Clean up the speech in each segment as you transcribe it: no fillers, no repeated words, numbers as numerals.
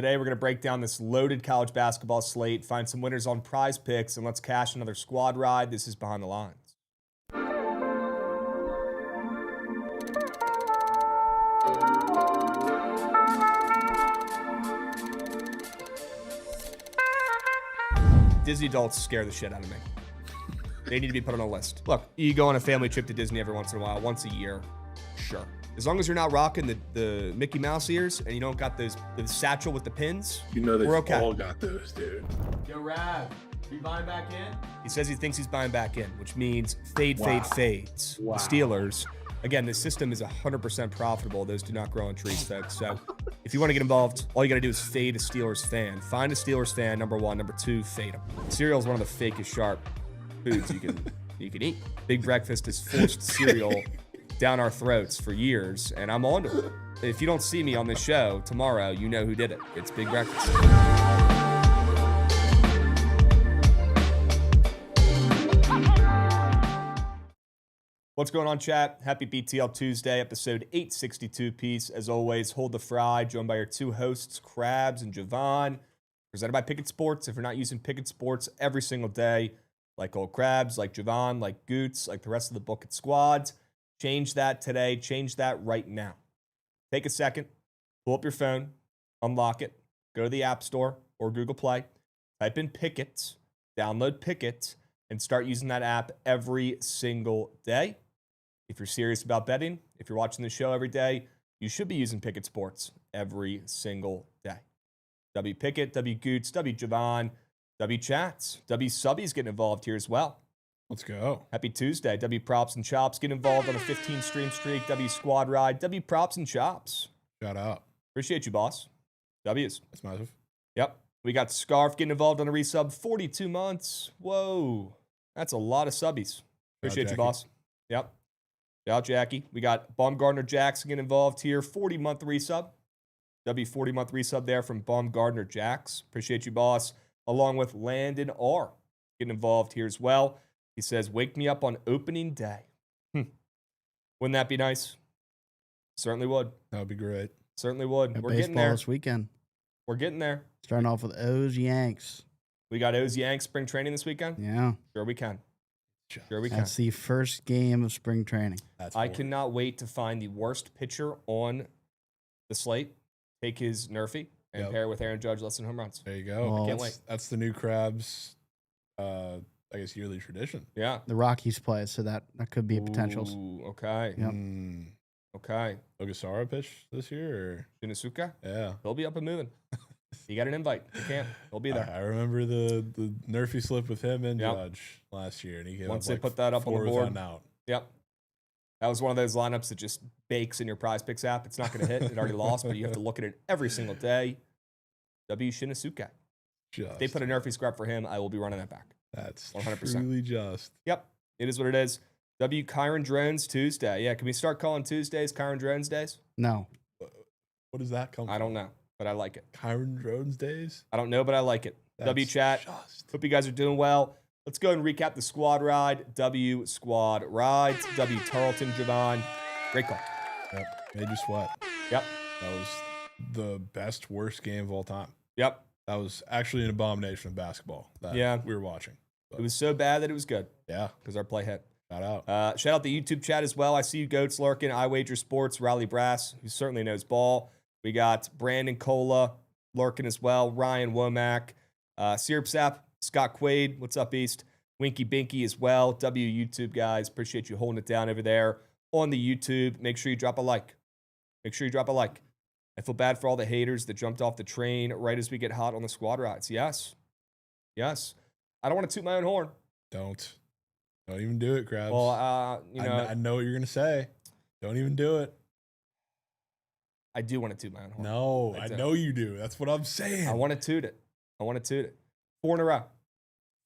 Today, we're going to break down this loaded college basketball slate, find some winners on PrizePicks, and let's cash another squad ride. This is Behind the Lines. Disney adults scare the shit out of me. They need to be put on a list. Look, you go on a family trip to Disney every once in a while, once a year, sure. As long as you're not rocking the Mickey Mouse ears and you don't got the satchel with the pins, you know they've we're okay. all got those, dude. Yo, Rav, you buying back in? He says he thinks he's buying back in, which means fades. Wow. The Steelers. Again, this system is 100% profitable. Those do not grow on trees, folks. So if you want to get involved, all you got to do is fade a Steelers fan. Find a Steelers fan, number one. Number two, fade them. Cereal is one of the fakest sharp foods you can eat. Big Breakfast has forced cereal down our throats for years, and I'm on to it. If you don't see me on this show tomorrow, you know who did it. It's Big Breakfast. What's going on, chat? Happy BTL Tuesday, episode 862 piece. As always, hold the fry, joined by your two hosts, Krabs and Jovan, presented by Pikkit Sports. If you're not using Pikkit Sports every single day, like old Krabs, like Jovan, like Goots, like the rest of the Bookit squads, change that today. Change that right now. Take a second, pull up your phone, unlock it, go to the App Store or Google Play, type in Pikkit, download Pikkit, and start using that app every single day. If you're serious about betting, if you're watching the show every day, you should be using Pikkit Sports every single day. W Pikkit, W Goots, W Jovan, W Chats, W Subbies getting involved here as well. Let's go. Happy Tuesday. W Props and Chops get involved on a 15-stream streak. W Squad Ride. W Props and Chops. Shout out. Appreciate you, boss. W's. That's massive. Yep. We got Scarf getting involved on a resub. 42 months. Whoa. That's a lot of subbies. Appreciate you, boss. Yep. Shout out, Jackie. We got Baumgartner Jackson getting involved here. 40-month resub. W 40-month resub there from Baumgartner Jacks. Appreciate you, boss. Along with Landon R. getting involved here as well. He says, wake me up on opening day. Wouldn't that be nice? Certainly would. That would be great. Certainly would. Got We're baseball getting there. this weekend. We're getting there. Starting off with O's Yanks. We got O's Yanks spring training this weekend? Yeah. Sure we can. Sure we can. That's the first game of spring training. I cannot wait to find the worst pitcher on the slate, take his Nerfy, and pair it with Aaron Judge, less than home runs. There you go. Well, I can't wait. That's the new Krabs, I guess, yearly tradition. Yeah. The Rockies play, so that could be a potential. Ooh, okay. Yep. Okay. Ogasara pitch this year? Or? Shinosuke? Yeah. He'll be up and moving. He got an invite. He can't. He'll be there. I remember the Nerfy slip with him and Judge last year. And he Once they put that up on the board. Out. Yep. That was one of those lineups that just bakes in your PrizePicks app. It's not going to hit. It already lost, but you have to look at it every single day. W. Shinosuke. If they put a Nerfy scrap for him, I will be running that back. That's 100%. Truly just. Yep. It is what it is. W. Kyron Drones Tuesday. Yeah, can we start calling Tuesdays Kyron Drones days? No. What does that come from? I don't know, but I like it. Kyron Drones days? I don't know, but I like it. W Chat. Hope you guys are doing well. Let's go and recap the squad ride. W Squad Rides. W Tarleton Jovan. Great call. Yep. Made you sweat. Yep. That was the best, worst game of all time. Yep. That was actually an abomination of basketball that we were watching. It was so bad that it was good. Yeah. Because our play hit. Shout out. Shout out the YouTube chat as well. I see you, Goats lurking. I Wager Sports, Riley Brass, who certainly knows ball. We got Brandon Cola lurking as well. Ryan Womack. Syrup Sap, Scott Quaid. What's up, East? Winky Binky as well. W YouTube guys. Appreciate you holding it down over there on the YouTube. Make sure you drop a like. Make sure you drop a like. I feel bad for all the haters that jumped off the train right as we get hot on the squad rides. Yes. Yes. I don't want to toot my own horn. Don't even do it, Krabs. Well, I know what you're going to say. Don't even do it. I do want to toot my own horn. No, I know you do. That's what I'm saying. I want to toot it. 4 in a row.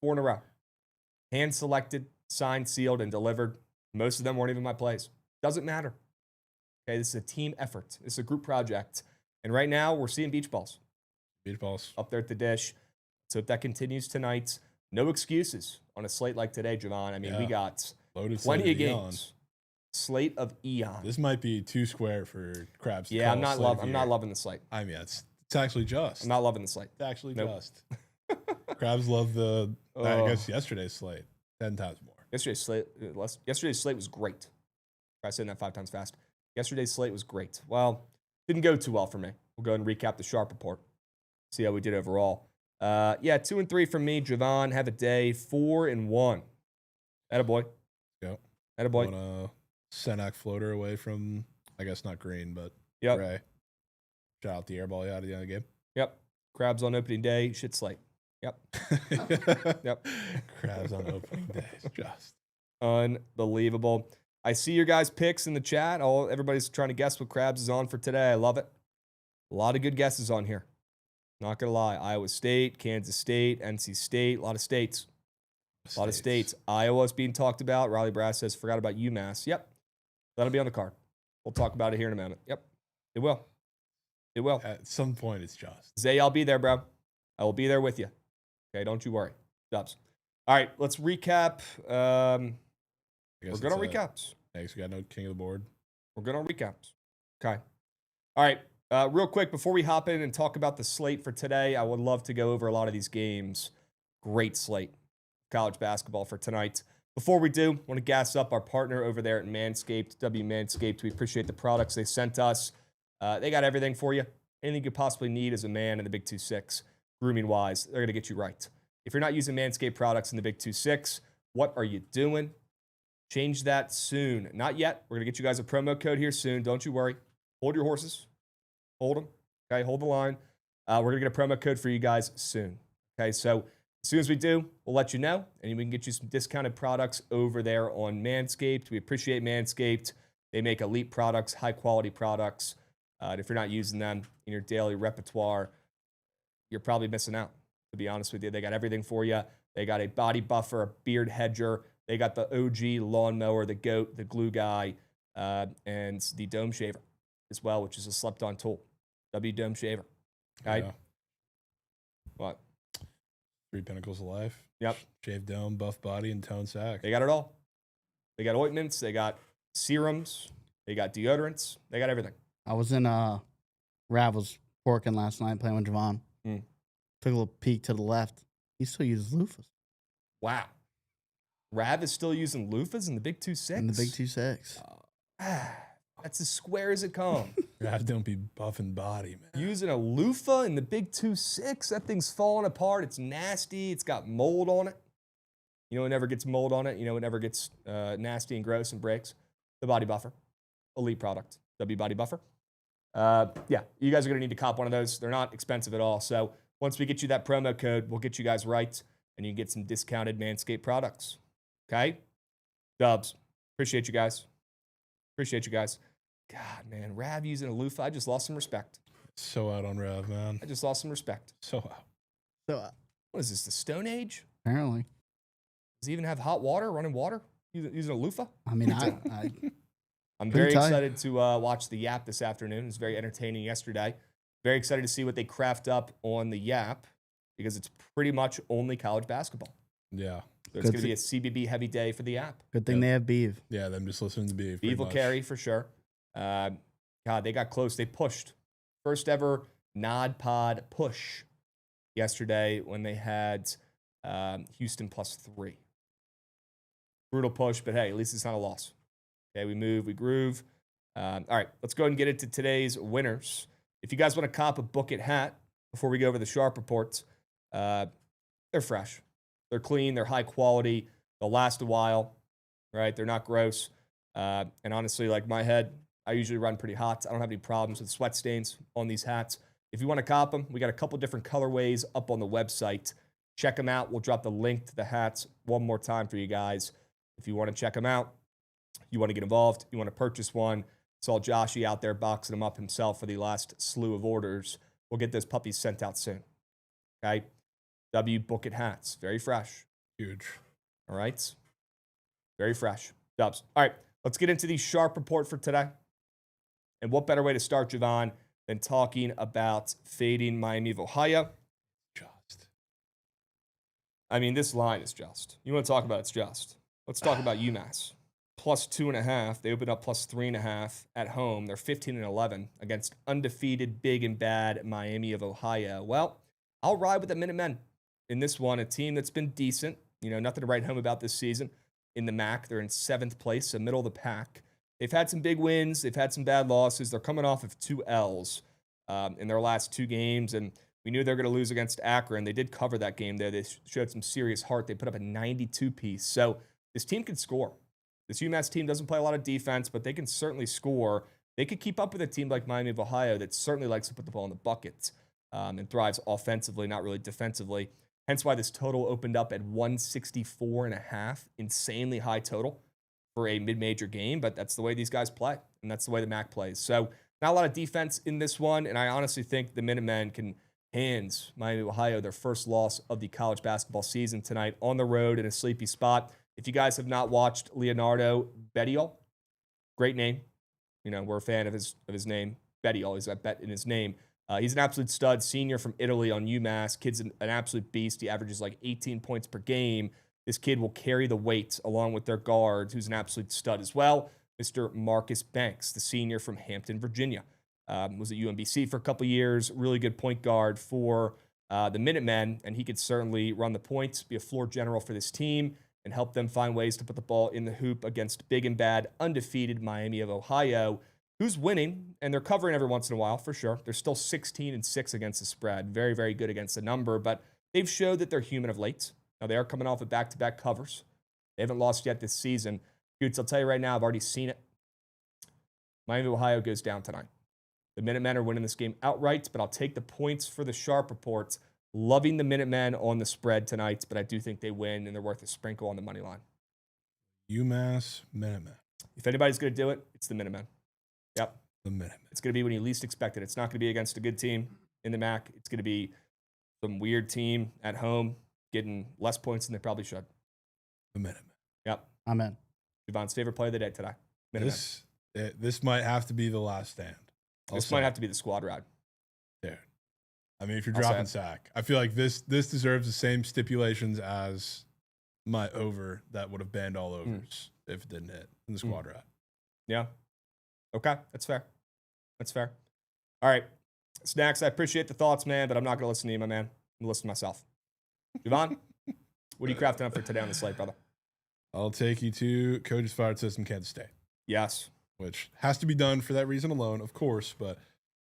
4 in a row. Hand selected, signed, sealed, and delivered. Most of them weren't even my plays. Doesn't matter. Okay, this is a team effort. This is a group project. And right now, we're seeing beach balls. Beach balls. Up there at the dish. So if that continues tonight, no excuses on a slate like today, Jovan. I mean, we got loaded plenty of games. Slate of eons. This might be too square for Krabs. Yeah, I'm not loving the slate. I mean, it's It's actually just. I'm not loving the slate. It's actually Nope. just. Krabs love I guess yesterday's slate 10 times more. Yesterday's slate was great. I said that 5 times fast. Yesterday's slate was great. Well, didn't go too well for me. We'll go ahead and recap the Sharp report. See how we did overall. 2-3 from me. Jovan, have a day. 4-1. Attaboy. Yep. Attaboy. On a Senac floater away from, I guess not green, but Yep. gray. Shout out the air ball he had at the end of the game. Yep. Krabs on opening day. Shit slate. Yep. Yep. Krabs on opening day. It's just unbelievable. I see your guys' picks in the chat. Everybody's trying to guess what Krabs is on for today. I love it. A lot of good guesses on here. Not going to lie. Iowa State, Kansas State, NC State. A lot of states. A lot of states. Iowa's being talked about. Riley Brass says, forgot about UMass. Yep. That'll be on the card. We'll talk about it here in a moment. Yep. It will. It will. At some point, it's just. Zay, I'll be there, bro. I will be there with you. Okay, don't you worry. Dubs. All right, let's recap. We're good on recaps. Thanks. We got no king of the board. We're good on recaps. Okay. All right. Real quick, before we hop in and talk about the slate for today, I would love to go over a lot of these games. Great slate. College basketball for tonight. Before we do, I want to gas up our partner over there at Manscaped, Manscaped. We appreciate the products they sent us. They got everything for you. Anything you could possibly need as a man in the Big 2-6, grooming-wise. They're going to get you right. If you're not using Manscaped products in the Big 2-6, what are you doing? Change that soon. Not yet. We're going to get you guys a promo code here soon. Don't you worry. Hold your horses. Hold them. Okay, hold the line. We're going to get a promo code for you guys soon. Okay, so as soon as we do, we'll let you know, and we can get you some discounted products over there on Manscaped. We appreciate Manscaped. They make elite products, high-quality products. And if you're not using them in your daily repertoire, you're probably missing out, to be honest with you. They got everything for you. They got a body buffer, a beard hedger. They got the OG lawnmower, the GOAT, the glue guy, and the dome shaver as well, which is a slept-on tool. Dome shaver. Okay? Yeah. What? 3 pinnacles of life. Yep. Shaved dome, buff body, and toned sack. They got it all. They got ointments. They got serums. They got deodorants. They got everything. I was in Rav was porking last night playing with Jovan. Mm. Took a little peek to the left. He still uses loofahs. Wow. Rav is still using loofahs in the Big 2-6? In the Big 2-6. That's as square as it comes. Rav don't be buffing body, man. Using a loofah in the Big 2-6, that thing's falling apart. It's nasty. It's got mold on it. You know, it never gets mold on it. You know, it never gets nasty and gross and breaks. The Body Buffer. Elite product. W Body Buffer. Yeah, you guys are going to need to cop one of those. They're not expensive at all. So once we get you that promo code, we'll get you guys right, and you can get some discounted Manscaped products. Okay? Dubs. Appreciate you guys. Appreciate you guys. God, man, Rav using a loofah, I just lost some respect. So out on Rav, man. I just lost some respect. So out. So What is this, the Stone Age? apparently, Does he even have hot water, running water, using a loofah? I mean, I'm Couldn't very tell you. excited to watch the Yap this afternoon. It was very entertaining yesterday. Very excited to see what they craft up on the Yap because it's pretty much only college basketball. Yeah. So it's going to be a CBB heavy day for the Yap. good thing they have beef. Yeah, them just listening to Beef. Beef will carry for sure. God, they got close. They pushed. First ever Nod Pod push yesterday when they had Houston +3. Brutal push, but hey, at least it's not a loss. Okay, we move, we groove. All right, let's go ahead and get into today's winners. If you guys want to cop a Bookit hat before we go over the Sharp reports, they're fresh. They're clean. They're high quality. They'll last a while, right? They're not gross. And honestly, like my head, I usually run pretty hot. I don't have any problems with sweat stains on these hats. If you want to cop them, we got a couple different colorways up on the website. Check them out. We'll drop the link to the hats one more time for you guys. If you want to check them out, you want to get involved, you want to purchase one. Saw Joshy out there boxing them up himself for the last slew of orders. We'll get those puppies sent out soon. Okay? Bookit hats. Very fresh. Huge. All right? Very fresh. Dubs. All right. Let's get into the Sharp report for today. And what better way to start, Jovan, than talking about fading Miami of Ohio? Just. I mean, this line is just. You want to talk about it's just. Let's talk about UMass. plus 2.5. They opened up plus 3.5 at home. They're 15-11 against undefeated, big and bad Miami of Ohio. Well, I'll ride with the Minutemen in this one, a team that's been decent. Nothing to write home about this season in the MAC. They're in 7th place, so middle of the pack. They've had some big wins. They've had some bad losses. They're coming off of 2 L's in their last 2 games, and we knew they were going to lose against Akron. They did cover that game there. They showed some serious heart. They put up a 92-piece. So this team can score. This UMass team doesn't play a lot of defense, but they can certainly score. They could keep up with a team like Miami of Ohio that certainly likes to put the ball in the buckets and thrives offensively, not really defensively. Hence why this total opened up at 164.5. Insanely high total for a mid-major game, but that's the way these guys play, and that's the way the MAC plays. So not a lot of defense in this one, and I honestly think the Minutemen can hand Miami of Ohio their first loss of the college basketball season tonight on the road in a sleepy spot. If you guys have not watched Leonardo Bettiol, great name. We're a fan of his name, Bettiol. He's got bet in his name. He's an absolute stud, senior from Italy on UMass. Kid's an absolute beast. He averages like 18 points per game. This kid will carry the weight along with their guards, who's an absolute stud as well. Mr. Marcus Banks, the senior from Hampton, Virginia. Was at UMBC for a couple years. Really good point guard for the Minutemen, and he could certainly run the points, be a floor general for this team, and help them find ways to put the ball in the hoop against big and bad, undefeated Miami of Ohio, who's winning, and they're covering every once in a while, for sure. They're still 16-6 against the spread. Very, very good against the number, but they've showed that they're human of late. Now, they are coming off of back-to-back covers. They haven't lost yet this season. Dudes, I'll tell you right now, I've already seen it. Miami of Ohio goes down tonight. The Minutemen are winning this game outright, but I'll take the points for the sharp reports. Loving the Minutemen on the spread tonight, but I do think they win, and they're worth a sprinkle on the money line. UMass Minutemen. If anybody's going to do it, it's the Minutemen. Yep. The Minutemen. It's going to be when you least expect it. It's not going to be against a good team in the MAC. It's going to be some weird team at home getting less points than they probably should. The Minutemen. Yep. Amen. Javon's favorite play of the day today. Minutemen. This might have to be the last stand. This might have to be the squad ride. Dude. I mean, if you're dropping sack, I feel like this deserves the same stipulations as my over that would have banned all overs if it didn't hit in the squad ride. Yeah. Okay. That's fair. That's fair. All right. Snacks, I appreciate the thoughts, man, but I'm not going to listen to you, my man. I'm going to listen to myself. Javon, what are you crafting up for today on the slate, brother? I'll take you to Coach's Fired System, Kansas State. Yes. Which has to be done for that reason alone, of course, but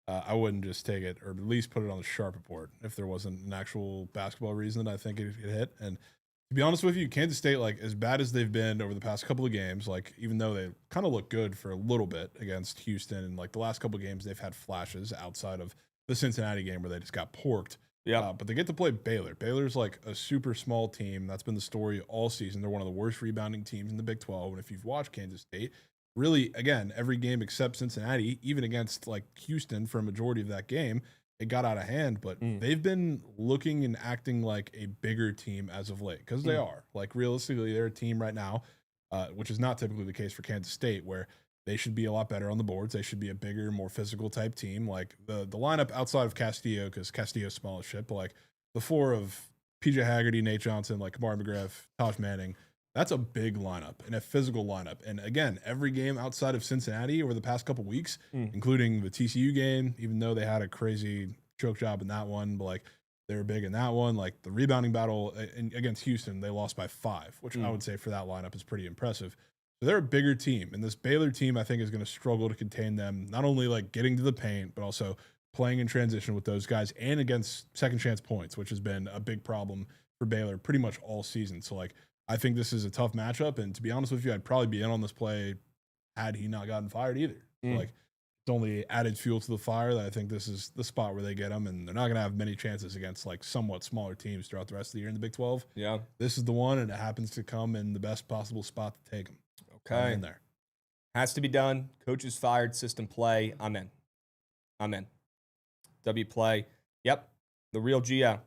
I wouldn't just take it, or at least put it on the sharp report if there wasn't an actual basketball reason that I think it hit. And to be honest with you, Kansas State, like as bad as they've been over the past couple of games, like even though they kind of look good for a little bit against Houston, and like the last couple of games they've had flashes outside of the Cincinnati game where they just got porked. Yeah. But they get to play Baylor. Baylor's like a super small team. That's been the story all season. They're one of the worst rebounding teams in the Big 12. And if you've watched Kansas State, really, again, every game except Cincinnati, even against like Houston for a majority of that game, it got out of hand. But they've been looking and acting like a bigger team as of late, because they are. Like realistically, they're a team right now, which is not typically the case for Kansas State, where they should be a lot better on the boards. They should be a bigger, more physical type team. Like the lineup outside of Castillo, because Castillo's small as shit, but like the four of PJ Haggerty, Nate Johnson, like Kamar McGriff, Taj Manning, that's a big lineup and a physical lineup. And again, every game outside of Cincinnati over the past couple weeks, including the TCU game, even though they had a crazy choke job in that one, but like they were big in that one. Like the rebounding battle against Houston, they lost by 5, which I would say for that lineup is pretty impressive. So they're a bigger team, and this Baylor team I think is going to struggle to contain them, not only like getting to the paint, but also playing in transition with those guys and against second chance points, which has been a big problem for Baylor pretty much all season. So like I think this is a tough matchup, and to be honest with you, I'd probably be in on this play had he not gotten fired either. So like it's only added fuel to the fire that I think this is the spot where they get them, and they're not going to have many chances against like somewhat smaller teams throughout the rest of the year in the Big 12. Yeah. This is the one, and it happens to come in the best possible spot to take them. Okay. I'm in there. Has to be done. Coaches fired, system play. I'm in. W play. Yep. The real GO. You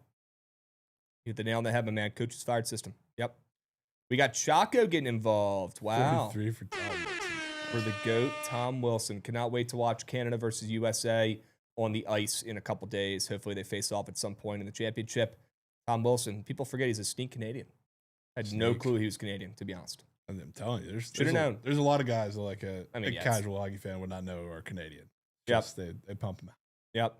hit the nail on the head, my man. Coaches fired, system. Yep. We got Chaco getting involved. Wow. 43 for Tom Wilson. For the GOAT, Tom Wilson. Cannot wait to watch Canada versus USA on the ice in a couple days. Hopefully they face off at some point in the championship. Tom Wilson. People forget he's a sneak Canadian. I had no clue he was Canadian, to be honest. I'm telling you, Should've known. There's a lot of guys that like a Yeah, casual hockey fan would not know are Canadian. Yep. Just they pump him out. Yep.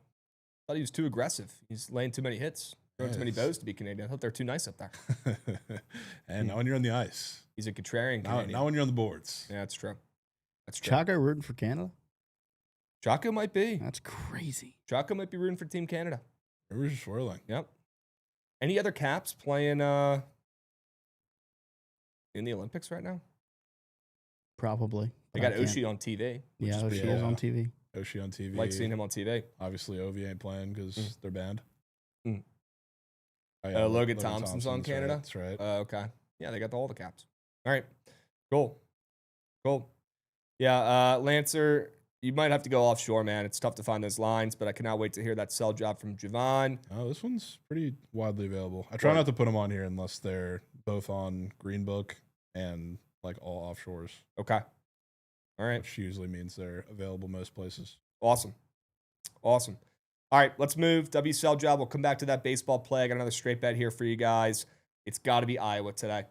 Thought he was too aggressive. He's laying too many hits. Throwing too many bows to be Canadian. I thought they're too nice up there. And not when you're on the ice. He's a contrarian Canadian. Not when you're on the boards. Yeah, that's true. That's true. Chaco rooting for Canada? Chaco might be. That's crazy. Chaco might be rooting for Team Canada. Rivers are swirling. Yep. Any other Caps playing in the Olympics right now? Probably. They got Oshie on TV. Yeah, Oshie is on TV. Oshie on TV. Like seeing him on TV. Obviously, Ovi ain't playing because they're banned. Mm. Oh, yeah, Logan Thompson's on Canada. Right, that's right. Okay. Yeah, they got all the Caps. All right. Cool. Yeah, Lancer, you might have to go offshore, man. It's tough to find those lines, but I cannot wait to hear that sell job from Jovan. Oh, this one's pretty widely available. I try not to put them on here unless they're both on Green Book and like all offshores. Okay. All right. Which usually means they're available most places. Awesome. All right, let's move. W sell job. We'll come back to that baseball play. I got another straight bet here for you guys. It's got to be Iowa today.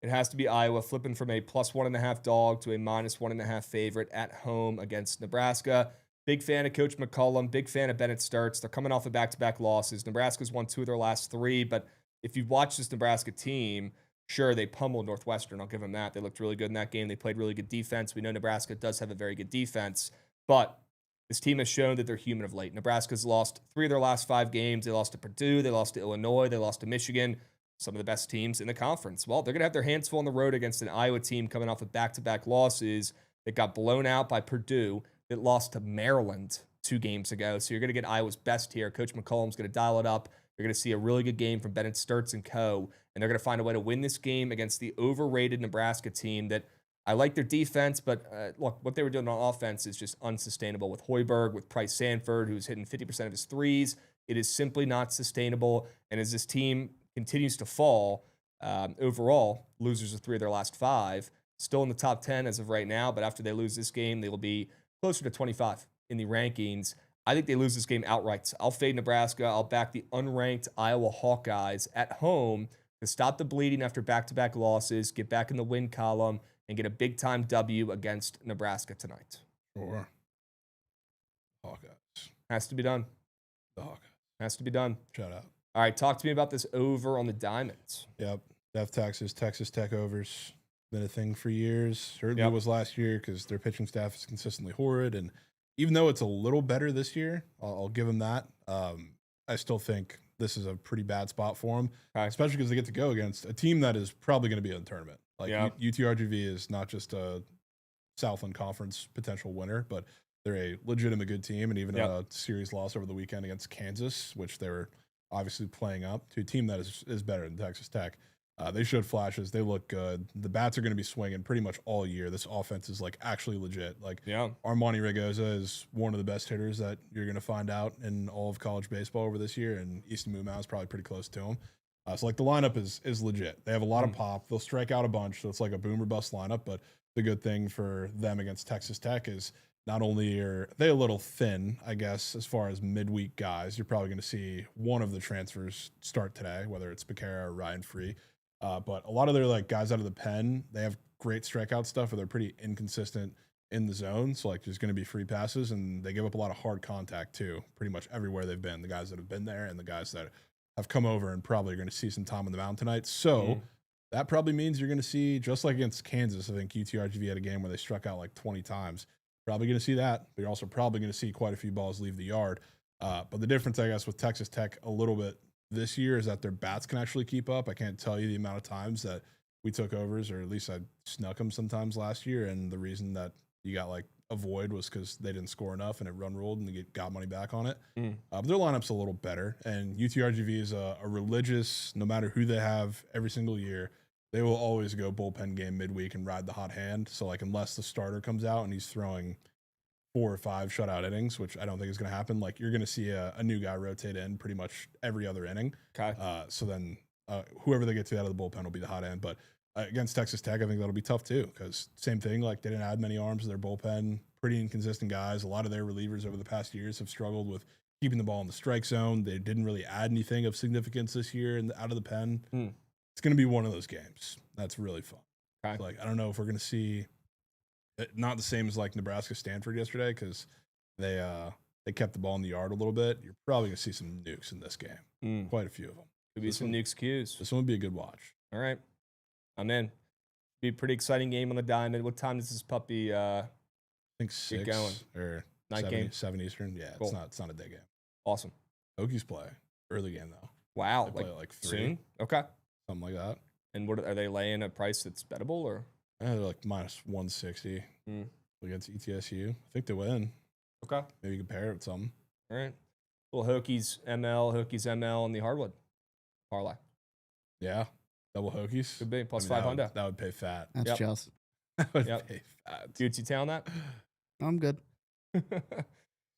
It has to be Iowa, flipping from a +1.5 dog to a -1.5 favorite at home against Nebraska. Big fan of Coach McCollum. Big fan of Bennett Sturts. They're coming off of back-to-back losses. Nebraska's won 2 of their last 3, but if you've watched this Nebraska team, sure, they pummeled Northwestern. I'll give them that. They looked really good in that game. They played really good defense. We know Nebraska does have a very good defense, but this team has shown that they're human of late. Nebraska's lost 3 of their last 5 games. They lost to Purdue. They lost to Illinois. They lost to Michigan. Some of the best teams in the conference. Well, they're going to have their hands full on the road against an Iowa team coming off of back-to-back losses that got blown out by Purdue, that lost to Maryland 2 games ago. So you're going to get Iowa's best here. Coach McCollum's going to dial it up. You're going to see a really good game from Bennett Sturts and co. And they're going to find a way to win this game against the overrated Nebraska team that I like their defense, but look, what they were doing on offense is just unsustainable with Hoiberg, with Price Sanford, who's hitting 50% of his threes. It is simply not sustainable. And as this team continues to fall, overall, losers of 3 of their last 5, still in the top 10 as of right now, but after they lose this game, they will be closer to 25 in the rankings. I think they lose this game outright. I'll fade Nebraska. I'll back the unranked Iowa Hawkeyes at home to stop the bleeding after back-to-back losses, get back in the win column, and get a big-time W against Nebraska tonight. Sure. Hawkeyes. Has to be done. The Hawkeyes. Has to be done. Shout out. All right, talk to me about this over on the Diamonds. Yep. Death taxes, Texas Tech overs. Been a thing for years. Certainly was last year because their pitching staff is consistently horrid. And even though it's a little better this year, I'll give them that. I still think this is a pretty bad spot for them, especially because they get to go against a team that is probably going to be in the tournament. Like UTRGV is not just a Southland Conference potential winner, but they're a legitimate good team. And even a series loss over the weekend against Kansas, which they were obviously playing up to a team that is better than Texas Tech. They showed flashes. They look good. The bats are going to be swinging pretty much all year. This offense is like actually legit. Like Armani Ragosa is one of the best hitters that you're going to find out in all of college baseball over this year, and Easton Mumau is probably pretty close to him. So like the lineup is legit. They have a lot of pop. They'll strike out a bunch, so it's like a boom or bust lineup. But the good thing for them against Texas Tech is not only are they a little thin, I guess, as far as midweek guys. You're probably going to see one of the transfers start today, whether it's Becerra or Ryan Free. But a lot of their like guys out of the pen, they have great strikeout stuff, or they're pretty inconsistent in the zone. So like there's going to be free passes, and they give up a lot of hard contact too, pretty much everywhere they've been. The guys that have been there and the guys that have come over and probably are going to see some time on the mound tonight. So that probably means you're going to see, just like against Kansas, I think UTRGV had a game where they struck out like 20 times. Probably going to see that, but you're also probably going to see quite a few balls leave the yard. But the difference, I guess, with Texas Tech a little bit this year is that their bats can actually keep up. I can't tell you the amount of times that we took overs, or at least I snuck them sometimes last year. And the reason that you got like a void was because they didn't score enough and it run ruled and they got money back on it. But their lineup's a little better. And UTRGV is a religious, no matter who they have every single year, they will always go bullpen game midweek and ride the hot hand. So like unless the starter comes out and he's throwing 4 or 5 shutout innings, which I don't think is going to happen, like you're going to see a new guy rotate in pretty much every other inning. So then whoever they get to out of the bullpen will be the hot end. But against Texas Tech, I think that'll be tough too, because same thing, like they didn't add many arms to their bullpen, pretty inconsistent guys. A lot of their relievers over the past years have struggled with keeping the ball in the strike zone. They didn't really add anything of significance this year out of the pen. It's going to be one of those games. That's really fun. Okay. So, like, I don't know if we're going to see not the same as like Nebraska Stanford yesterday because they kept the ball in the yard a little bit. You're probably going to see some nukes in this game. Quite a few of them. Could be some nukes cues. This one would be a good watch. All right. I'm in. Be a pretty exciting game on the diamond. What time does this puppy I think 6 going? or Night 7, game? 7 Eastern. Yeah, Cool. it's not a day game. Awesome. Hokies play early game though. Wow. They play at like 3, soon? Okay. something like that. And what are they laying a price that's bettable or? They're like minus 160 against ETSU. I think they win. Okay. Maybe you can pair it with something. All right. Little Hokies ML, and the hardwood parlay. Yeah. Double Hokies. Could be plus I mean, 500. That would pay fat. That's Yep. just. That would Yep. pay fat. Dude, you tell that? I'm good. So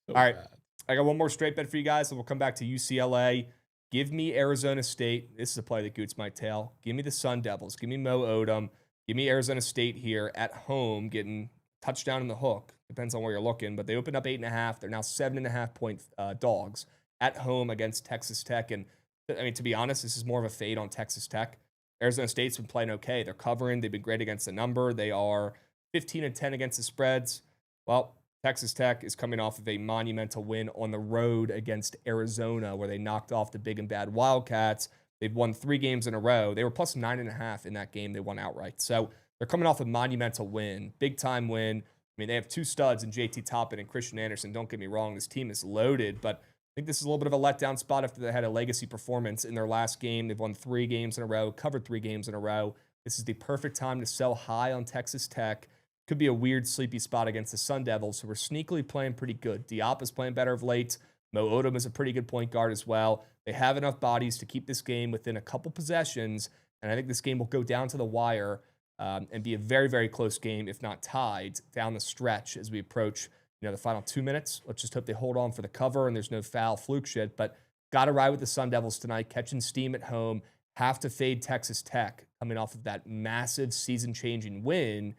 All right. bad. I got one more straight bet for you guys, and we'll come back to UCLA. Give me Arizona State. This is a play that Goots might tail. Give me the Sun Devils. Give me Mo Odom. Give me Arizona State here at home, getting touchdown in the hook. Depends on where you're looking, but they opened up 8.5. They're now 7.5 point dogs at home against Texas Tech. And I mean, to be honest, this is more of a fade on Texas Tech. Arizona State's been playing okay. They're covering. They've been great against the number. They are 15-10 against the spreads. Well, Texas Tech is coming off of a monumental win on the road against Arizona, where they knocked off the big and bad Wildcats. They've won 3 games in a row. They were plus 9.5 in that game. They won outright. So they're coming off a monumental win, big time win. I mean, they have 2 studs in JT Toppin and Christian Anderson. Don't get me wrong. This team is loaded, but I think this is a little bit of a letdown spot after they had a legacy performance in their last game. They've won 3 games in a row, covered 3 games in a row. This is the perfect time to sell high on Texas Tech. Could be a weird sleepy spot against the Sun Devils, who are sneakily playing pretty good. Diop is playing better of late. Mo Odom is a pretty good point guard as well. They have enough bodies to keep this game within a couple possessions, and I think this game will go down to the wire and be a very, very close game, if not tied, down the stretch as we approach the final 2 minutes. Let's just hope they hold on for the cover and there's no foul fluke shit. But got to ride with the Sun Devils tonight, catching steam at home. Have to fade Texas Tech coming off of that massive season-changing win.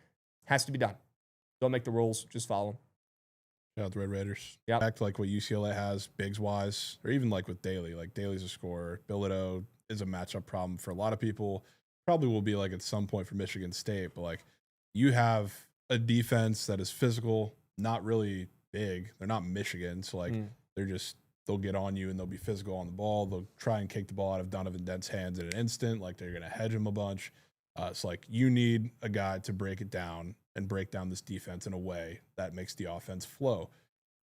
Has to be done. Don't make the rules. Just follow them. Yeah, the Red Raiders. Yep. Back to like what UCLA has, bigs-wise, or even like with Daly. Like Daly's a scorer. Bilodeau is a matchup problem for a lot of people. Probably will be like at some point for Michigan State. But like you have a defense that is physical, not really big. They're not Michigan. So like they'll get on you and they'll be physical on the ball. They'll try and kick the ball out of Donovan Dent's hands in an instant. Like they're going to hedge him a bunch. It's like you need a guy to break it down and break down this defense in a way that makes the offense flow.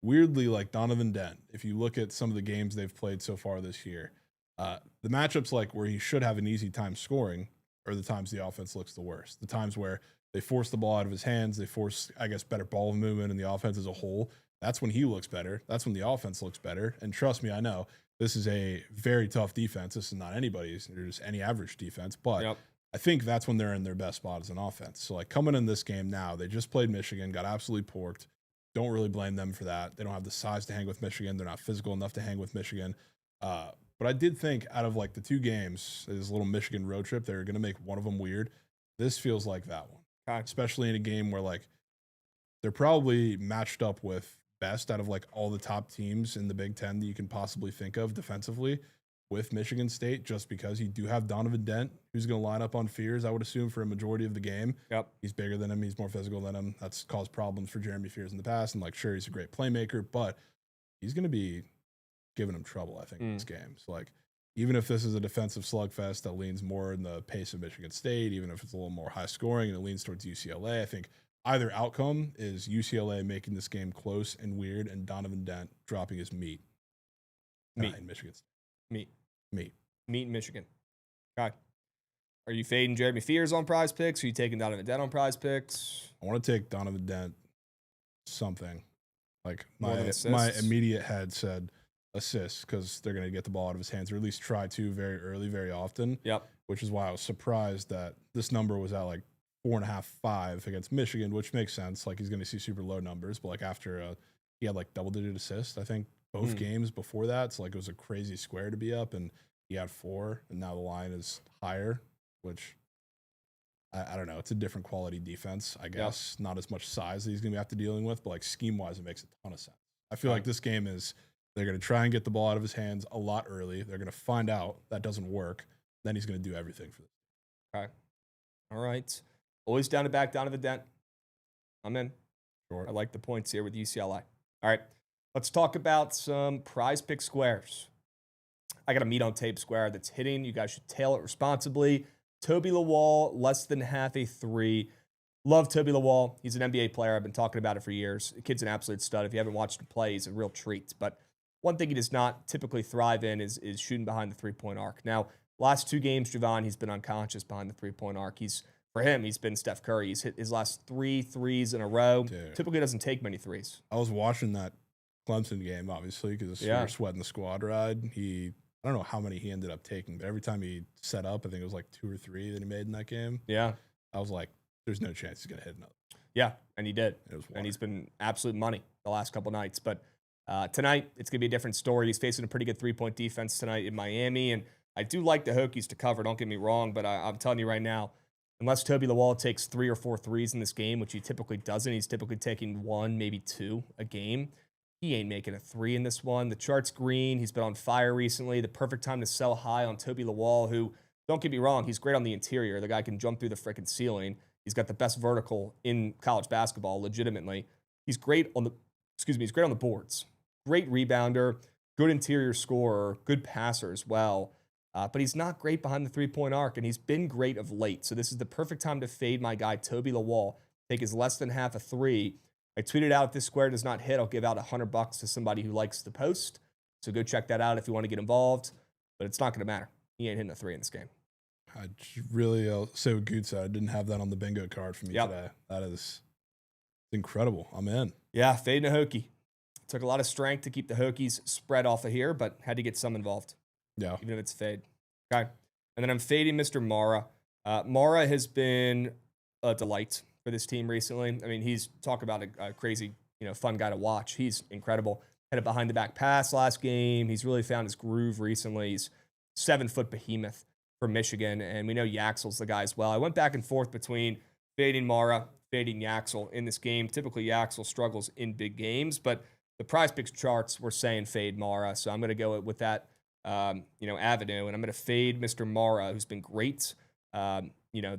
Weirdly, like Donovan Dent, if you look at some of the games they've played so far this year, the matchups like where he should have an easy time scoring are the times the offense looks the worst. The times where they force the ball out of his hands, they force, I guess, better ball movement in the offense as a whole. That's when he looks better. That's when the offense looks better. And trust me, I know this is a very tough defense. This is not anybody's or just any average defense, but I think that's when they're in their best spot as an offense. So like coming in this game now, they just played Michigan, got absolutely porked. Don't really blame them for that. They don't have the size to hang with Michigan. They're not physical enough to hang with Michigan. But I did think out of like the 2 games, this little Michigan road trip, they were going to make one of them weird. This feels like that one, especially in a game where like they're probably matched up with best out of like all the top teams in the Big Ten that you can possibly think of defensively with Michigan State, just because you do have Donovan Dent, who's going to line up on Fears, I would assume, for a majority of the game. Yep. He's bigger than him. He's more physical than him. That's caused problems for Jeremy Fears in the past. And like, sure, he's a great playmaker, but he's going to be giving him trouble, I think, in this game. So like, even if this is a defensive slugfest that leans more in the pace of Michigan State, even if it's a little more high scoring and it leans towards UCLA, I think either outcome is UCLA making this game close and weird and Donovan Dent dropping his meat. In Michigan State. Meat in Michigan. Okay. Are you fading Jeremy Fears on PrizePicks? Are you taking Donovan Dent on PrizePicks? I want to take Donovan Dent something. Like my immediate head said assists because they're going to get the ball out of his hands, or at least try to very early, very often. Yep. Which is why I was surprised that this number was at like 4.5, 5 against Michigan, which makes sense. Like he's going to see super low numbers, but like after he had like double-digit assists, I think both games before that. So like it was a crazy square to be up, and he had 4, and now the line is higher, which I don't know. It's a different quality defense, I guess. Yep. Not as much size that he's going to have to dealing with, but like scheme-wise, it makes a ton of sense. I feel like this game is they're going to try and get the ball out of his hands a lot early. They're going to find out that doesn't work. Then he's going to do everything for this. Okay. All right. Always down to back down to the dent. I'm in. Sure. I like the points here with UCLA. All right, let's talk about some PrizePicks squares. I got a meat on tape square that's hitting. You guys should tail it responsibly. Toby Lawal, less than half a 3. Love Toby Lawal. He's an NBA player. I've been talking about it for years. The kid's an absolute stud. If you haven't watched him play, he's a real treat. But one thing he does not typically thrive in is shooting behind the three-point arc. Now, last 2 games, Jovan, he's been unconscious behind the three-point arc. For him, he's been Steph Curry. He's hit his last 3 threes in a row. Dude. Typically doesn't take many threes. I was watching that Clemson game, obviously, because we were sweating the squad ride. I don't know how many he ended up taking, but every time he set up, I think it was like 2 or 3 that he made in that game. Yeah. I was like, there's no chance he's going to hit another. Yeah, and he did. And he's been absolute money the last couple nights. But tonight, it's going to be a different story. He's facing a pretty good three-point defense tonight in Miami, and I do like the Hokies to cover, don't get me wrong, but I'm telling you right now, unless Toby Lawal takes 3 or 4 threes in this game, which he typically doesn't, he's typically taking 1, maybe 2 a game. He ain't making a 3 in this one. The chart's green. He's been on fire recently. The perfect time to sell high on Toby Lawal, who, don't get me wrong, he's great on the interior. The guy can jump through the freaking ceiling. He's got the best vertical in college basketball, legitimately. He's great on the boards. Great rebounder, good interior scorer, good passer as well. But he's not great behind the three-point arc, and he's been great of late. So this is the perfect time to fade my guy, Toby Lawal. Take his less than half a 3. I tweeted out, if this square does not hit, I'll give out $100 to somebody who likes the post. So go check that out if you want to get involved. But it's not going to matter. He ain't hitting a 3 in this game. I really so good said I didn't have that on the bingo card for me today. That is incredible. I'm in. Yeah, fading a Hokie. Took a lot of strength to keep the Hokies spread off of here, but had to get some involved. Yeah. Even if it's fade. Okay. And then I'm fading Mr. Mara. Mara has been a delight for this team recently. I mean, he's talk about a crazy, fun guy to watch. He's incredible. Had a behind the back pass last game. He's really found his groove recently. He's 7-foot behemoth for Michigan, and we know Yaxel's the guy as well. I went back and forth between fading Mara, fading Yaxel in this game. Typically, Yaxel struggles in big games, but the PrizePicks charts were saying fade Mara, so I'm going to go with that, avenue, and I'm going to fade Mr. Mara, who's been great. The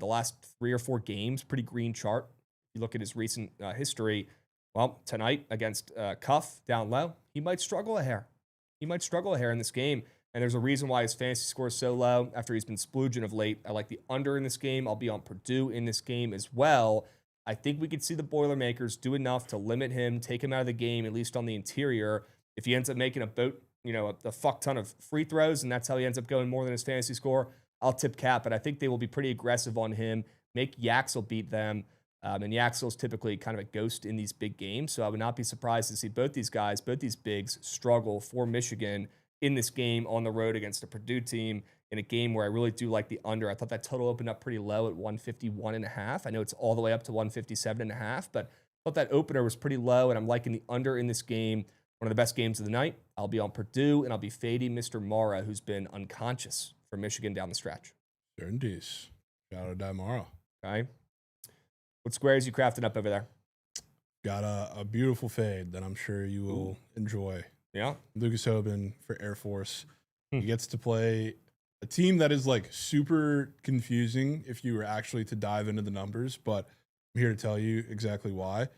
last 3 or 4 games, pretty green chart. If you look at his recent history, well, tonight against Cuff down low, he might struggle a hair. He might struggle a hair in this game. And there's a reason why his fantasy score is so low after he's been splooging of late. I like the under in this game. I'll be on Purdue in this game as well. I think we could see the Boilermakers do enough to limit him, take him out of the game, at least on the interior. If he ends up making a fuck ton of free throws, and that's how he ends up going more than his fantasy score, I'll tip cap. But I think they will be pretty aggressive on him, make Yaxel beat them. And Yaxel's typically kind of a ghost in these big games. So I would not be surprised to see both these bigs struggle for Michigan in this game on the road against a Purdue team in a game where I really do like the under. I thought that total opened up pretty low at 151.5. I know it's all the way up to 157.5, but I thought that opener was pretty low, and I'm liking the under in this game. One of the best games of the night. I'll be on Purdue, and I'll be fading Mr. Mara, who's been unconscious for Michigan down the stretch. Certainties. Shout out to Mara. Okay. What squares you crafting up over there? Got a beautiful fade that I'm sure you will enjoy. Yeah. Lucas Hoban for Air Force. He gets to play a team that is like super confusing if you were actually to dive into the numbers, but I'm here to tell you exactly why.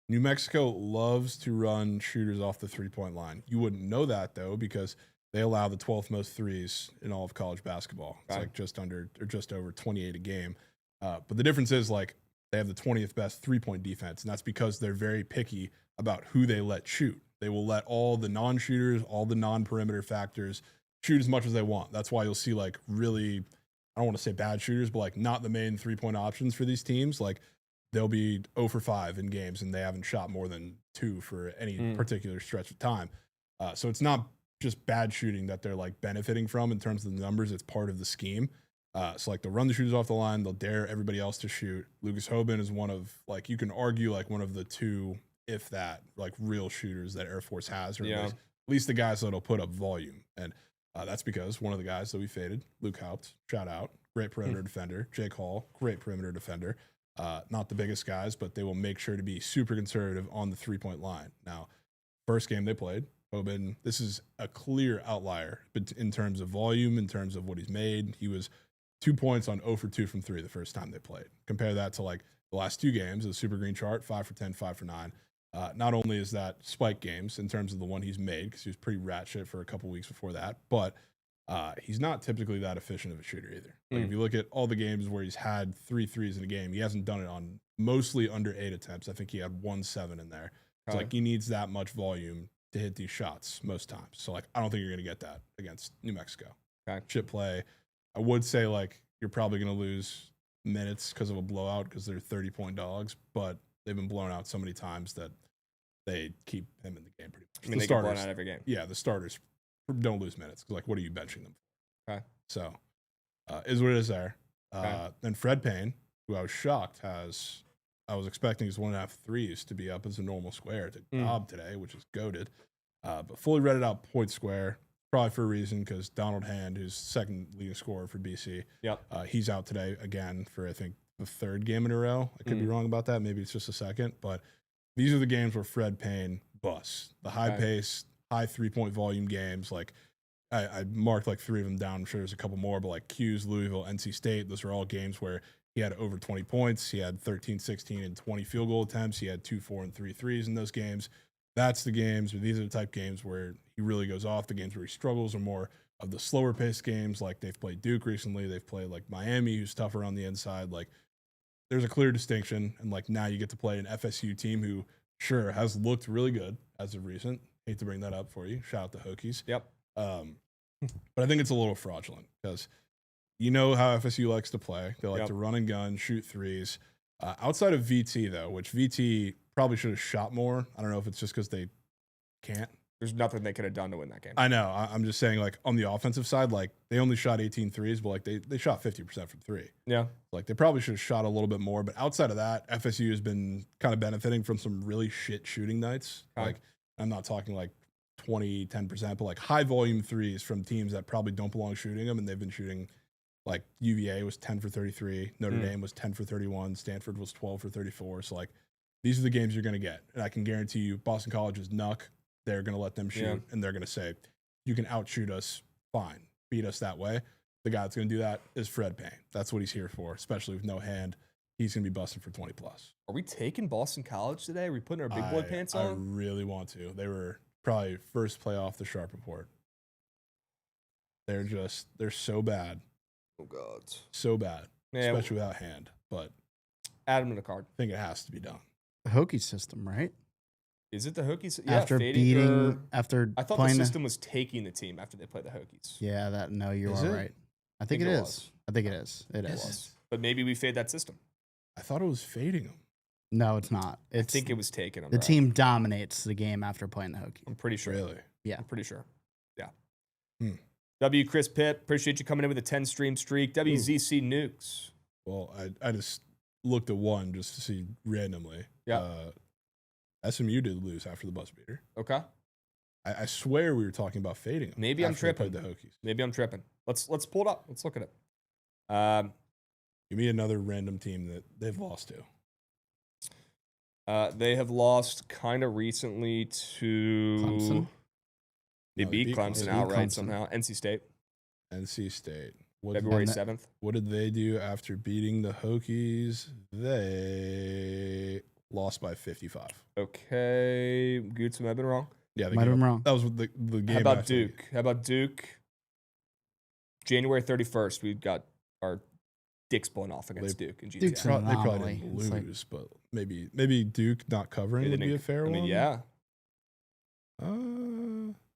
New Mexico loves to run shooters off the three-point line. You wouldn't know that, though, because they allow the 12th most threes in all of college basketball. It's like just over 28 a game. But the difference is like they have the 20th best three-point defense, and that's because they're very picky about who they let shoot. They will let all the non-shooters, all the non-perimeter factors shoot as much as they want. That's why you'll see like really, I don't want to say bad shooters, but like not the main three-point options for these teams. Like they'll be 0 for 5 in games and they haven't shot more than 2 for any particular stretch of time. So it's not just bad shooting that they're like benefiting from in terms of the numbers. It's part of the scheme. So like they'll run the shooters off the line. They'll dare everybody else to shoot. Lucas Hoban is one of like, you can argue like one of the 2, if that, like real shooters that Air Force has, or at least the guys that'll put up volume. And that's because one of the guys that we faded, Luke Haupt, shout out, great perimeter defender. Jake Hall, great perimeter defender. Not the biggest guys, but they will make sure to be super conservative on the three-point line. Now, first game they played, Hoban, this is a clear outlier but in terms of volume, in terms of what he's made. He was 2 points on 0 for 2 from 3 the first time they played. Compare that to like the last 2 games, the Super Green chart, 5 for 10, 5 for 9. Not only is that spike games in terms of the one he's made, because he was pretty rat shit for a couple weeks before that, but he's not typically that efficient of a shooter either. Like if you look at all the games where he's had 3 threes in a game, he hasn't done it on mostly under 8 attempts. I think he had 1 7 in there. It's like he needs that much volume to hit these shots most times. So like I don't think you're gonna get that against New Mexico. Chip play. I would say like you're probably gonna lose minutes because of a blowout because they're 30-point dogs, but they've been blown out so many times that they keep him in the game pretty much. I mean, they get blown out every game. Yeah, the starters don't lose minutes. Like, what are you benching them for? Okay. So, is what it is there. Then Fred Payne, who I was shocked I was expecting his 1.5 threes to be up as a normal square to Cobb today, which is goated. But fully read it out point square, probably for a reason because Donald Hand, who's second leading scorer for BC, he's out today again for I think the 3rd game in a row. I could be wrong about that. Maybe it's just a second, but these are the games where Fred Payne busts. The high pace, high 3-point volume games. Like I marked like 3 of them down. I'm sure there's a couple more, but like Q's, Louisville, NC State, those are all games where he had over 20 points. He had 13, 16, and 20 field goal attempts. He had 2, 4, and 3 threes in those games. That's the games, or these are the type games where he really goes off. The games where he struggles are more of the slower paced games. Like they've played Duke recently. They've played like Miami, who's tougher on the inside. Like there's a clear distinction. And like now you get to play an FSU team who sure has looked really good as of recent. Hate to bring that up for you. Shout out the Hokies. Yep. But I think it's a little fraudulent because you know how FSU likes to play. They like to run and gun, shoot threes. Outside of VT, though, which VT probably should have shot more. I don't know if it's just because they can't. There's nothing they could have done to win that game. I know. I'm just saying, like, on the offensive side, like, they only shot 18 threes, but, like, they shot 50% from 3. Yeah. Like, they probably should have shot a little bit more. But outside of that, FSU has been kind of benefiting from some really shit shooting nights. Okay. Like, I'm not talking, like, 20, 10%, but, like, high-volume threes from teams that probably don't belong shooting them, and they've been shooting – like UVA was 10 for 33, Notre Dame was 10 for 31, Stanford was 12 for 34. So like these are the games you're going to get. And I can guarantee you Boston College is Nuck. They're going to let them shoot and they're going to say, you can outshoot us, fine. Beat us that way. The guy that's going to do that is Fred Payne. That's what he's here for, especially with no Hand. He's going to be busting for 20 plus. Are we taking Boston College today? Are we putting our big boy pants on? I really want to. They were probably first play off the Sharp Report. They're so bad. Oh, God. So bad, especially without Hand. But add him in the card. I think it has to be done. The Hokie system, right? Is it the Hokies? Yeah, after I thought the system was taking the team after they play the Hokies. Yeah, you are right. I think it is. I think it is. It is. But maybe we fade that system. I thought it was fading them. No, it's not. I think it was taking them. The team dominates the game after playing the Hokies. I'm pretty sure. Really? Yeah. I'm pretty sure. Yeah. W. Chris Pitt, appreciate you coming in with a 10-stream streak. WZC Nukes. Well, I just looked at one just to see randomly. Yeah. SMU did lose after the buzzer beater. Okay. I swear we were talking about fading them. Maybe I'm tripping. The Hokies. Maybe I'm tripping. Let's pull it up. Let's look at it. Give me another random team that they've lost to. They have lost kind of recently to Clemson. They beat Clemson outright somehow. NC State. February 7th. What did they do after beating the Hokies? They lost by 55. Okay. Goots might have been wrong. Yeah, might have been wrong. That was the game. How about Duke? January 31st, we got our dicks blown off against Duke in GTI. Duke's they probably didn't lose, but maybe Duke not covering would be a fair one. I mean, yeah.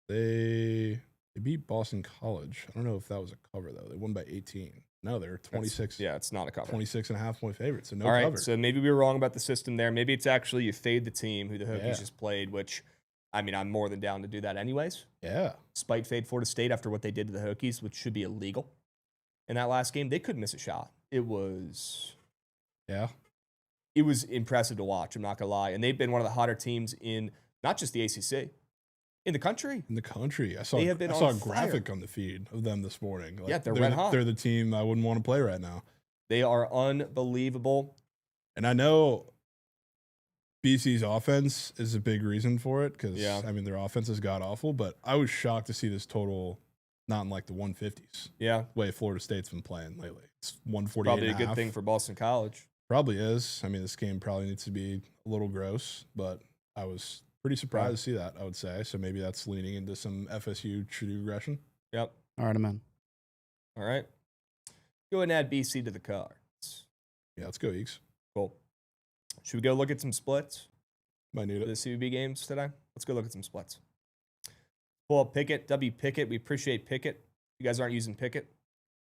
They beat Boston College. I don't know if that was a cover, though. They won by 18. No, they were 26. It's not a cover. 26.5-point favorites, so no cover. All right, cover. so maybe we were wrong about the system there. Maybe it's actually you fade the team who the Hokies just played, which, I mean, I'm more than down to do that anyways. Yeah. Spite fade Florida State after what they did to the Hokies, which should be illegal. In that last game, they couldn't miss a shot. It was impressive to watch, I'm not going to lie. And they've been one of the hotter teams in not just the ACC, in the country. I saw a graphic on the feed of them this morning. Like, they're red hot. They're the team I wouldn't want to play right now. They are unbelievable. And I know BC's offense is a big reason for it because, I mean, their offense is god-awful, but I was shocked to see this total not in like the 150s. Yeah. Way Florida State's been playing lately. It's 148. Probably a good thing for Boston College. Probably is. I mean, this game probably needs to be a little gross, but I was pretty surprised to see that, I would say. So maybe that's leaning into some FSU true regression. Yep. All right, I'm in. All right. Go ahead and add BC to the cards. Yeah, let's go, Eeks. Cool. Should we go look at some splits Might need for the it. CBB games today? Let's go look at some splits. Pull up Pikkit, W Pikkit. We appreciate Pikkit. You guys aren't using Pikkit?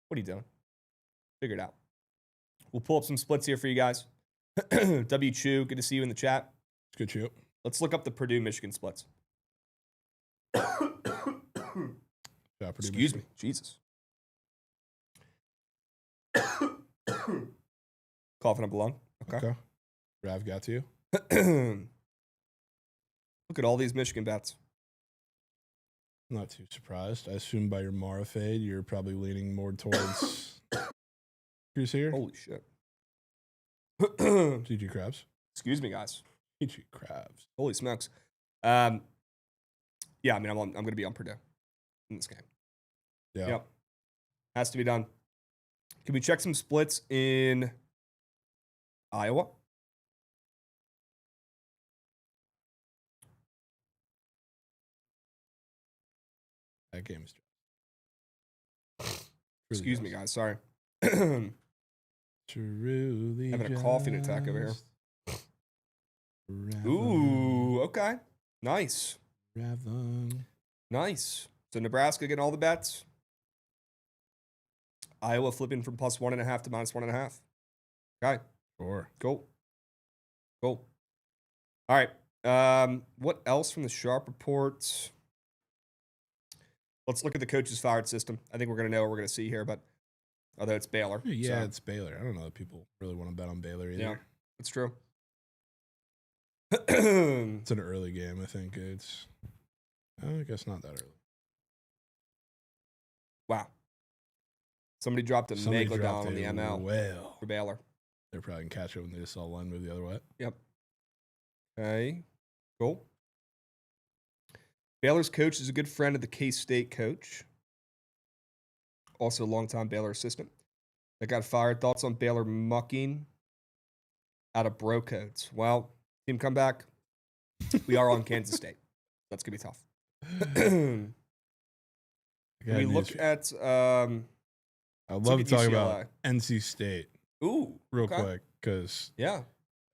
What are you doing? Figure it out. We'll pull up some splits here for you guys. W Chew, good to see you in the chat. It's good shoot. Let's look up the Purdue Michigan splits. Yeah, Excuse me. Jesus. Coughing up a lung. Okay. Rav got to you. Look at all these Michigan bets. Not too surprised. I assume by your Mara fade, you're probably leaning more towards Who's here? Holy shit. GG Krabs. Excuse me, guys. GG Krabs. Holy smokes. Yeah, I mean, I'm going to be on Purdue in this game. Yeah. Yep. Has to be done. Can we check some splits in Iowa? That game is Excuse me, guys. Sorry. Truly Having a coughing attack over here. Ravon. Ooh, okay. Nice. Ravon. Nice. So Nebraska getting all the bets. Iowa flipping from +1.5 to -1.5. Okay. Sure. Cool. Cool. All right. What else from the Sharp reports? Let's look at the coaches fired system. I think we're going to know what we're going to see here, but although it's Baylor. Yeah, so. it's Baylor. I don't know that people really want to bet on Baylor either. Yeah, it's true. It's an early game, I think. I guess not that early. Wow. Somebody dropped a Megalodon on the ML well for Baylor. They're probably going to catch it when they just saw the line move the other way. Yep. Okay. Cool. Baylor's coach is a good friend of the K-State coach. Also a longtime Baylor assistant. That got fired. Thoughts on Baylor mucking out of bro codes? Well, team comeback. We are on Kansas State. That's going to be tough. Can we look at... I'd love to talk UCLA. about NC State Ooh. real okay. quick because Yeah.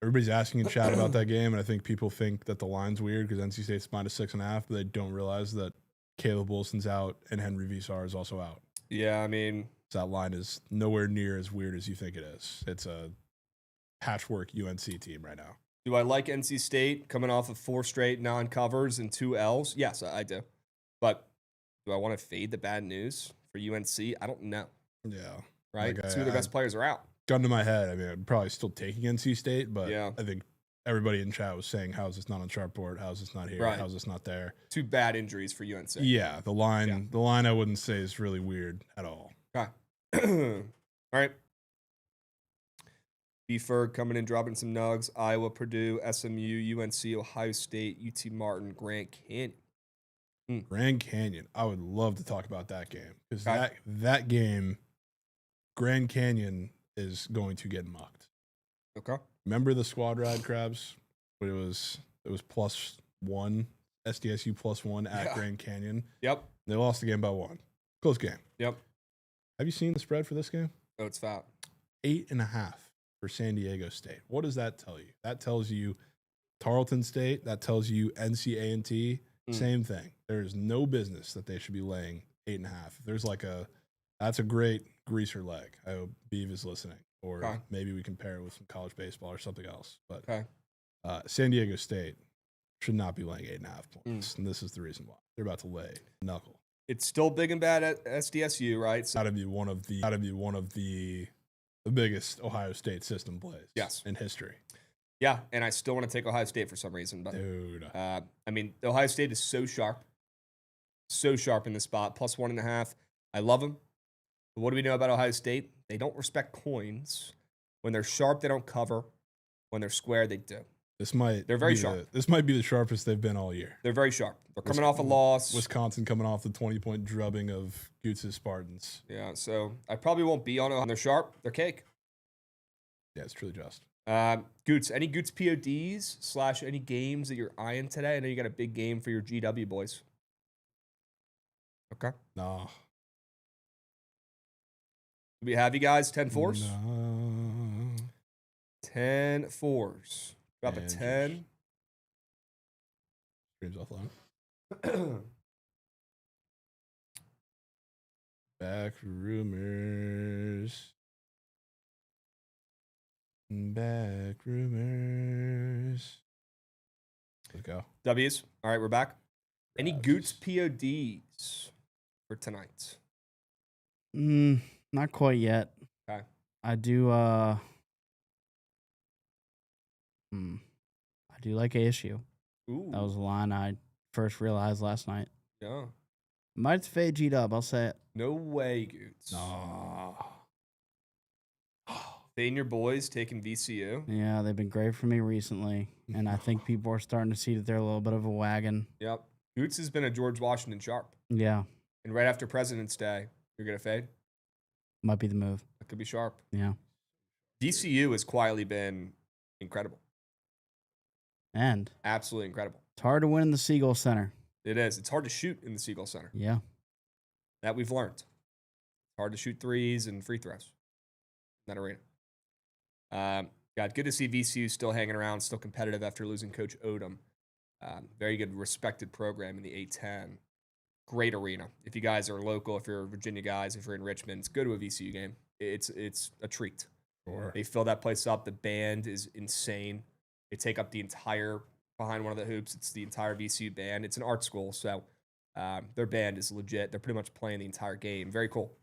everybody's asking in chat about that game, and I think people think that the line's weird because NC State's -6.5, but they don't realize that Caleb Wilson's out and Henry Visar is also out. Yeah, I mean... So that line is nowhere near as weird as you think it is. It's a patchwork UNC team right now. Do I like NC State coming off of 4 straight non-covers and 2 L's? Yes, I do. But do I want to fade the bad news for UNC? I don't know. Yeah. Right? Like 2 of their best players are out. Gun to my head, I mean, I'm probably still taking NC State, but Yeah. I think everybody in chat was saying, how is this not on Sharpboard? How is this not here? Right. How is this not there? 2 bad injuries for UNC. Yeah, the line I wouldn't say is really weird at all. Okay. All right. B-Ferg coming in, dropping some nugs. Iowa, Purdue, SMU, UNC, Ohio State, UT Martin, Grand Canyon. Grand Canyon. I would love to talk about that game because Okay. that game, Grand Canyon is going to get mucked. Okay. Remember the squad ride Krabs? But it was +1, SDSU +1 at Yeah. Grand Canyon. Yep. They lost the game by 1. Close game. Yep. Have you seen the spread for this game? Oh, it's fat. 8.5 for San Diego State. What does that tell you? That tells you Tarleton State. That tells you NC-A&T. Same thing. There's no business that they should be laying 8.5. If there's that's a great greaser leg. I hope Beav is listening, or maybe we can pair it with some college baseball or something else. But San Diego State should not be laying 8.5 points, and this is the reason why they're about to lay knuckle. It's still big and bad at SDSU, right? So, Got to be one of the biggest Ohio State system plays. Yes. In history. yeah, and I still want to take Ohio State for some reason, but Dude. I mean, Ohio State is so sharp in this spot, +1.5. I love them. But what do we know about Ohio State? They don't respect coins. When they're sharp, they don't cover. When they're square, they do. They're very sharp. This might be the sharpest they've been all year. They're very sharp. They're coming off a loss. Wisconsin coming off the 20-point drubbing of Goots' Spartans. Yeah, so I probably won't be on it. They're sharp. They're cake. Yeah, it's truly just. Goots, any Goots PODs / any games that you're eyeing today? I know you got a big game for your GW boys. Okay. No. Do we have you guys 10-4s? No. 10-4s. Drop a 10. Streams offline. Back rumors. Let's go. W's. All right, we're back. Any Goots PODs for tonight? Not quite yet. Okay. I do I do like ASU. Ooh. That was a line I first realized last night. Yeah. Might fade G-Dub, I'll say it. No way, Goots. No. They and your boys taking VCU. Yeah, they've been great for me recently. And I think people are starting to see that they're a little bit of a wagon. Yep. Goots has been a George Washington sharp. Yeah. And right after President's Day, you're going to fade? Might be the move. That could be sharp. Yeah. VCU has quietly been incredible. And Absolutely incredible. it's hard to win in the Siegel Center. It is. It's hard to shoot in the Siegel Center. Yeah. That we've learned. It's hard to shoot threes and free throws in that arena. God, good to see VCU still hanging around, still competitive after losing Coach Odom. Very good, respected program in the A10. Great arena. If you guys are local, if you're Virginia guys, if you're in Richmond, go to a VCU game. It's a treat. Sure. They fill that place up. The band is insane. They take up the entire behind one of the hoops. It's the entire VCU band. It's an art school, so their band is legit. They're pretty much playing the entire game. Very cool.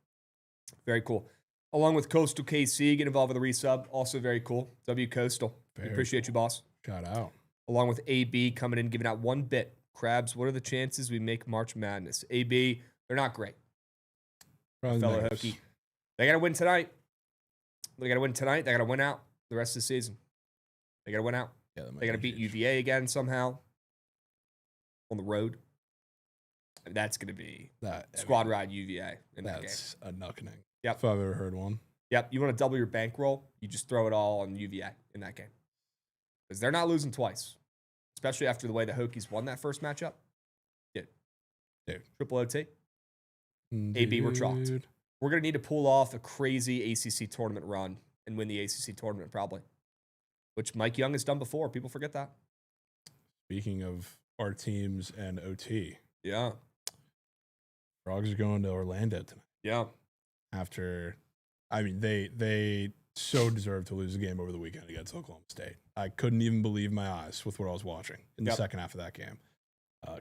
Very cool. Along with Coastal KC, get involved with the resub. Also very cool. W Coastal. We appreciate you, boss. Shout out. Along with AB coming in, giving out 1 bit. Krabs, what are the chances we make March Madness? AB, they're not great. Probably Fellow makes. Hokie. They got to win tonight. They got to win tonight. They got to win out the rest of the season. They got to win out. Yeah, that might They got to be beat huge. UVA again somehow on the road. And that's going to be squad ride UVA in that game. That's a knucking. Yep. If I've ever heard one. Yep. You want to double your bankroll? You just throw it all on UVA in that game. Because they're not losing twice, especially after the way the Hokies won that first matchup. Dude. Triple OT. AB, we're chalked. Dude. We're going to need to pull off a crazy ACC tournament run and win the ACC tournament probably, which Mike Young has done before. People forget that. Speaking of our teams and OT, Yeah. Frogs are going to Orlando tonight. Yeah. After, I mean, they so deserve to lose the game over the weekend against Oklahoma State. I couldn't even believe my eyes with what I was watching in the second half of that game.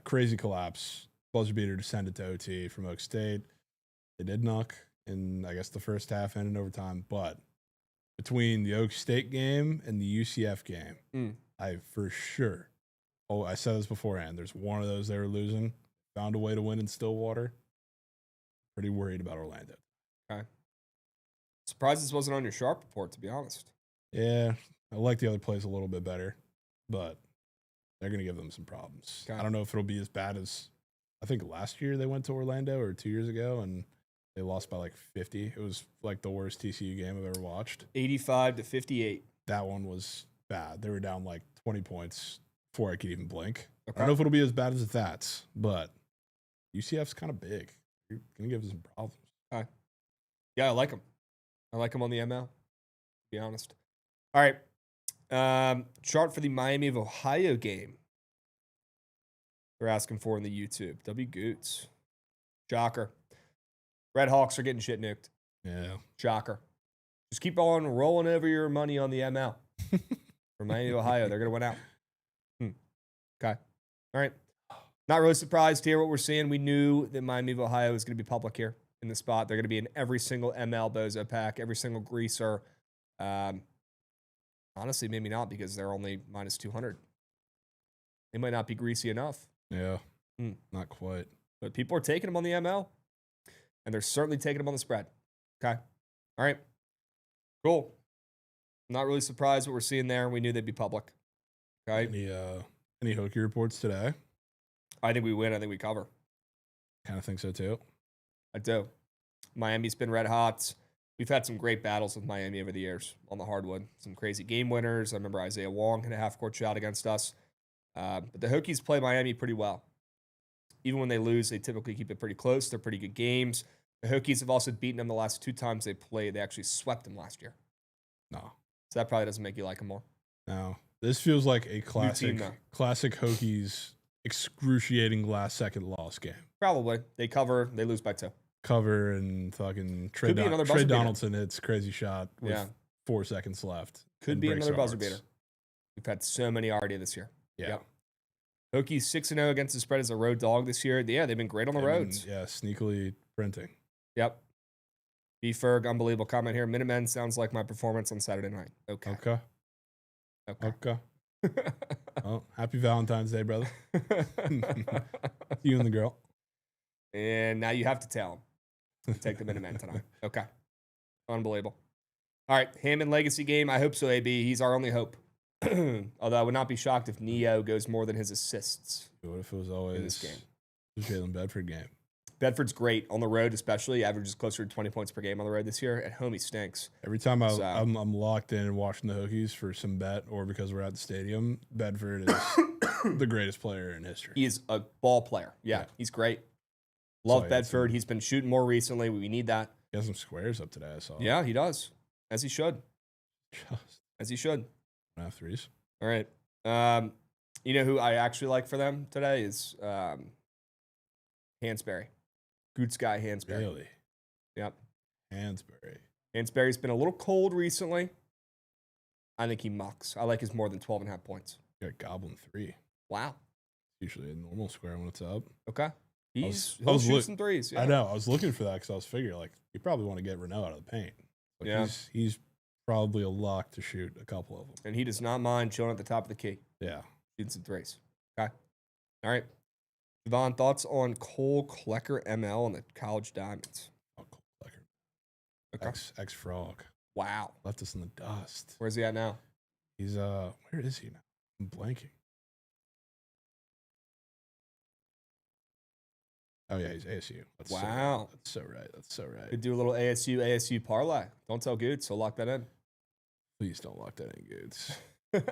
Crazy collapse. Buzzer beater to send it to OT from Oak State. They did knock in, I guess, the first half and in overtime. But between the Oak State game and the UCF game, I for sure, I said this beforehand, there's one of those they were losing. Found a way to win in Stillwater. Pretty worried about Orlando. Okay. Surprised this wasn't on your sharp report, to be honest. Yeah, I like the other plays a little bit better, but they're going to give them some problems. Okay. I don't know if it'll be as bad as, I think last year they went to Orlando or 2 years ago and they lost by like 50. It was like the worst TCU game I've ever watched. 85-58. That one was bad. They were down like 20 points before I could even blink. Okay. I don't know if it'll be as bad as that, but UCF's kind of big. You're going to give them some problems. Okay. Yeah, I like them. I like them on the ML, to be honest. All right. Chart for the Miami of Ohio game. They're asking for in the YouTube. W Goots. Shocker. Red Hawks are getting shit nuked. Yeah. Shocker. Just keep on rolling over your money on the ML. For Miami of Ohio, they're going to win out. Okay. All right. Not really surprised here what we're seeing. We knew that Miami of Ohio was going to be public here in the spot. They're going to be in every single ML Bozo pack, every single greaser. Honestly, maybe not because they're only minus 200. They might not be greasy enough. Yeah. Not quite. But people are taking them on the ML, and they're certainly taking them on the spread. Okay. All right. Cool. Not really surprised what we're seeing there. We knew they'd be public. Okay. Any Hokie reports today? I think we win. I think we cover. Kind of think so too. I do. Miami's been red hot. We've had some great battles with Miami over the years on the hardwood. Some crazy game winners. I remember Isaiah Wong had a half-court shot against us. But the Hokies play Miami pretty well. Even when they lose, they typically keep it pretty close. They're pretty good games. The Hokies have also beaten them the last 2 times they played. They actually swept them last year. No. So that probably doesn't make you like them more. No. This feels like a team, classic Hokies excruciating last-second loss game. Probably. They cover. They lose by 2. Cover and fucking Trey Donaldson hits crazy shot with 4 seconds left. Could be another buzzer beater. We've had so many already this year. Yeah. Yep. Hokies 6-0 against the spread as a road dog this year. Yeah, they've been great on the roads. Yeah, sneakily printing. Yep. B-Ferg, unbelievable comment here. Minutemen sounds like my performance on Saturday night. Okay. Well, happy Valentine's Day, brother. You and the girl. And now you have to tell him. Take the Minutemen tonight. Okay. Unbelievable. All right. Hammond Legacy game. I hope so, AB. He's our only hope. Although I would not be shocked if Neo goes more than his assists. What if it was always this game? The Jalen Bedford game? Bedford's great on the road, especially. Averages closer to 20 points per game on the road this year. At home, he stinks. Every time I'm locked in and watching the Hokies for some bet or because we're at the stadium, Bedford is the greatest player in history. He is a ball player. Yeah. He's great. Love Bedford. He's been shooting more recently. We need that. He has some squares up today, I saw. Yeah, he does. As he should. As he should. Half threes. All right. You know who I actually like for them today is Hansberry. Goots guy Hansberry. Really? Yep. Hansberry. Hansberry's been a little cold recently. I think he mucks. I like his more than 12.5 points. You got Goblin 3. Wow. Usually a normal square when it's up. Okay. He'll shoot some threes. Yeah. I know. I was looking for that because I was figuring, like, you probably want to get Renault out of the paint. Like, yeah. He's probably a lock to shoot a couple of them. And he does not mind chilling at the top of the key. Yeah. Shooting some threes. Okay. All right. Jovan, thoughts on Cole Klecker ML and the College Diamonds? Oh, Cole Klecker. Okay. Ex-Frog. Wow. Left us in the dust. Where's he at now? He's, where is he now? I'm blanking. Oh, yeah, he's ASU. Wow. That's so right. That's so right. Could do a little ASU parlay. Don't tell Goots, so lock that in. Please don't lock that in, Goots. I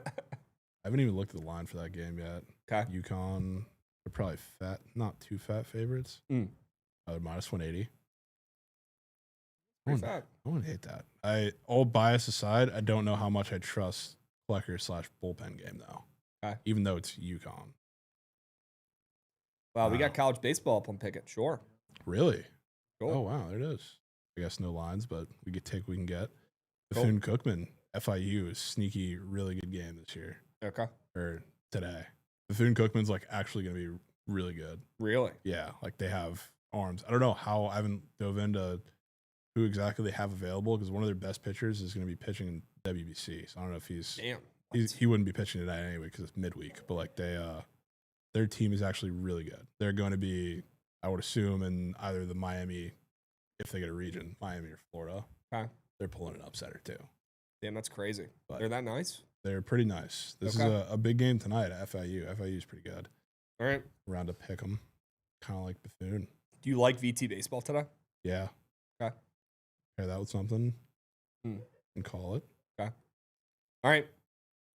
haven't even looked at the line for that game yet. Okay. UConn, they're probably not too fat favorites. Minus 180. I wouldn't hate that. All bias aside, I don't know how much I trust Klecker/bullpen game, though. Okay. Even though it's UConn. Wow, we got college baseball up on Pikkit. Sure. Really? Cool. Oh, wow, there it is. I guess no lines, but we get take we can get. Bethune-Cookman, FIU is sneaky, really good game this year. Okay. Or today. Bethune-Cookman's like actually going to be really good. Really? Yeah, like they have arms. I don't know how I haven't dove into who exactly they have available because one of their best pitchers is going to be pitching in WBC. So I don't know if he wouldn't be pitching tonight anyway because it's midweek. But like their team is actually really good. They're going to be, I would assume, in either the Miami, if they get a region, Miami or Florida. Okay. They're pulling an upsetter too. Damn, that's crazy. But they're that nice? They're pretty nice. This is a big game tonight at FIU. FIU is pretty good. All right. Around to pick them. Kind of like Bethune. Do you like VT baseball today? Yeah. Okay. Pair that with something and call it. Okay. All right.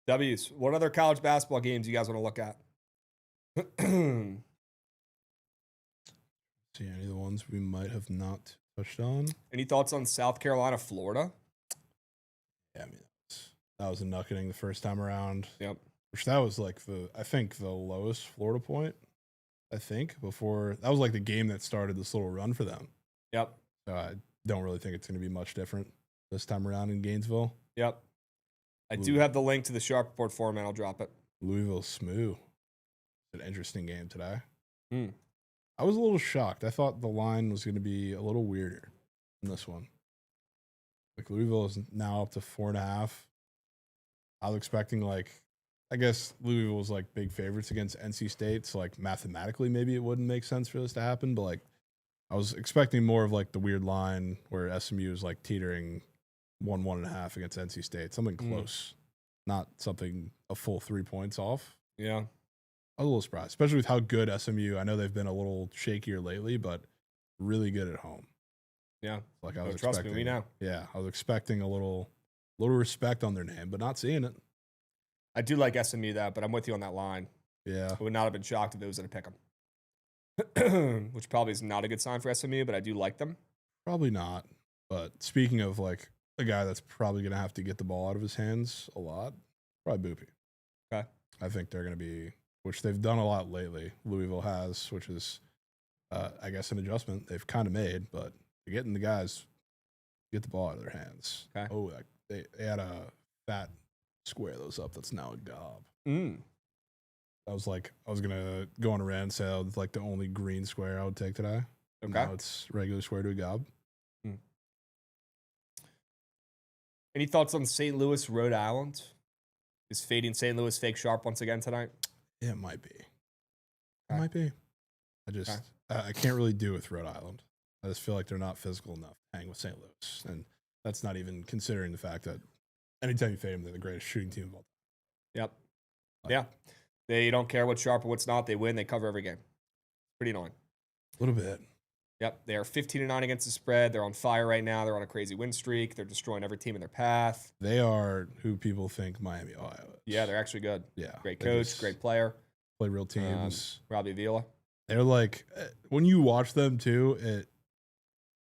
W's. What other college basketball games you guys want to look at? See any of the ones we might have not touched on? Any thoughts on South Carolina, Florida? Yeah, I mean, that was a knucketing the first time around. Yep. Which that was like I think the lowest Florida point. I think before that was like the game that started this little run for them. Yep. So I don't really think it's going to be much different this time around in Gainesville. Yep. I do have the link to the Sharp Report format. I'll drop it. Louisville SMU. An interesting game today. I was a little shocked. I thought the line was going to be a little weirder in this one. Like Louisville is now up to 4.5. I was expecting I guess Louisville was like big favorites against NC State. So like mathematically, maybe it wouldn't make sense for this to happen. But like I was expecting more of like the weird line where SMU is like teetering 1.5 against NC State, something close. not something a full 3 points off. Yeah. I was a little surprised, especially with how good SMU. I know they've been a little shakier lately, but really good at home. Yeah. Like I was trust expecting. me, we know. Yeah, I was expecting a little respect on their name, but not seeing it. I do like SMU, though, but I'm with you on that line. Yeah. I would not have been shocked if it was going to pick them, which probably is not a good sign for SMU, but I do like them. Probably not. But speaking of like a guy that's probably going to have to get the ball out of his hands a lot, probably Boopy. Okay. I think they're going to be, which they've done a lot lately. Louisville has, which is, I guess, an adjustment they've kind of made, but you're getting the guys get the ball out of their hands. Okay. Oh, they had a fat square those up. That's now a gob. I was like, I was gonna go on a rant and say that was like the only green square I would take today. Okay. Now it's regular square to a gob. Any thoughts on St. Louis, Rhode Island? Is fading St. Louis fake sharp once again tonight? It might be. Okay. It might be. I just I can't really do with Rhode Island. I just feel like they're not physical enough to hang with St. Louis, and that's not even considering the fact that anytime you fade them, they're the greatest shooting team of all time. Yep. Like, Yeah. They don't care what's sharp or what's not. They win. They cover every game. Pretty annoying. A little bit. Yep. They are 15-9 against the spread. They're on fire right now. They're on a crazy win streak. They're destroying every team in their path. They are who people think Miami, Ohio is. Yeah, they're actually good. Yeah. Great they coach, just great player. Play real teams. Robbie Vila. They're like, when you watch them too, it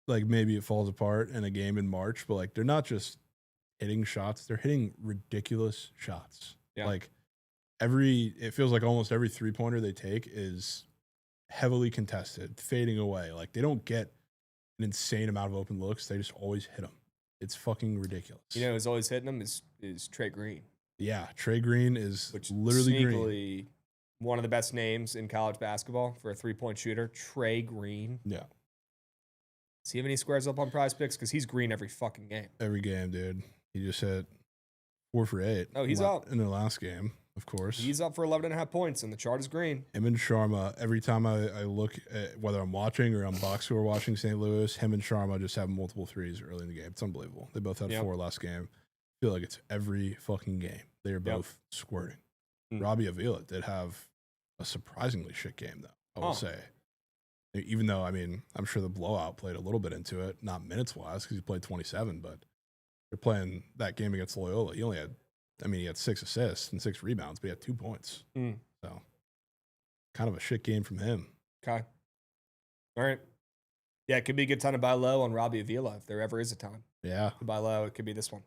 like maybe it falls apart in a game in March, but like they're not just hitting shots, they're hitting ridiculous shots. Yeah. Like it feels like almost every 3-pointer they take is heavily contested, fading away. Like they don't get an insane amount of open looks. They just always hit them. It's fucking ridiculous. You know who's always hitting them is Trey Green. Yeah, Trey Green is Which literally green. sneakily one of the best names in college basketball for a 3-point shooter. Trey Green. Yeah. Does he have any squares up on PrizePicks? Because he's green every fucking game. Every game, dude. He just hit 4 for 8. Oh, he's up. In the last game, of course. He's up for 11.5 points, and the chart is green. Him and Sharma, every time I look at whether I'm watching or I'm box score watching St. Louis, him and Sharma just have multiple threes early in the game. It's unbelievable. They both had 4 last game. I feel like it's every fucking game. They are both squirting. Robbie Avila did have a surprisingly shit game, though, I will say. Even though, I mean, I'm sure the blowout played a little bit into it, not minutes-wise, because he played 27, but they're playing that game against Loyola. He only had, he had 6 assists and 6 rebounds, but he had 2 points. So, kind of a shit game from him. Okay. All right. Yeah, it could be a good time to buy low on Robbie Avila if there ever is a time. Yeah. To buy low, it could be this one.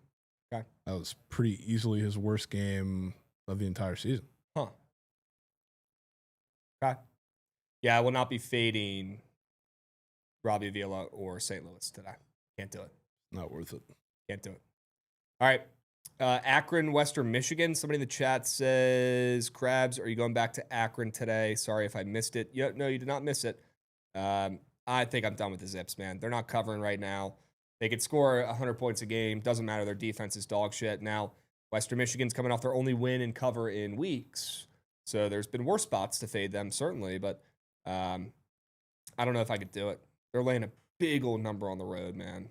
Okay. That was pretty easily his worst game of the entire season. Huh. Okay. Yeah, I will not be fading Robbie Avila or St. Louis today. Can't do it. Not worth it. Can't do it. All right. Akron, Western Michigan. Somebody in the chat says, Krabs, are you going back to Akron today? Sorry if I missed it. No, you did not miss it. I think I'm done with the Zips, man. They're not covering right now. They could score 100 points a game. Doesn't matter. Their defense is dog shit. Now, Western Michigan's coming off their only win and cover in weeks. So there's been worse spots to fade them, certainly. But I don't know if I could do it. They're laying a big old number on the road, man.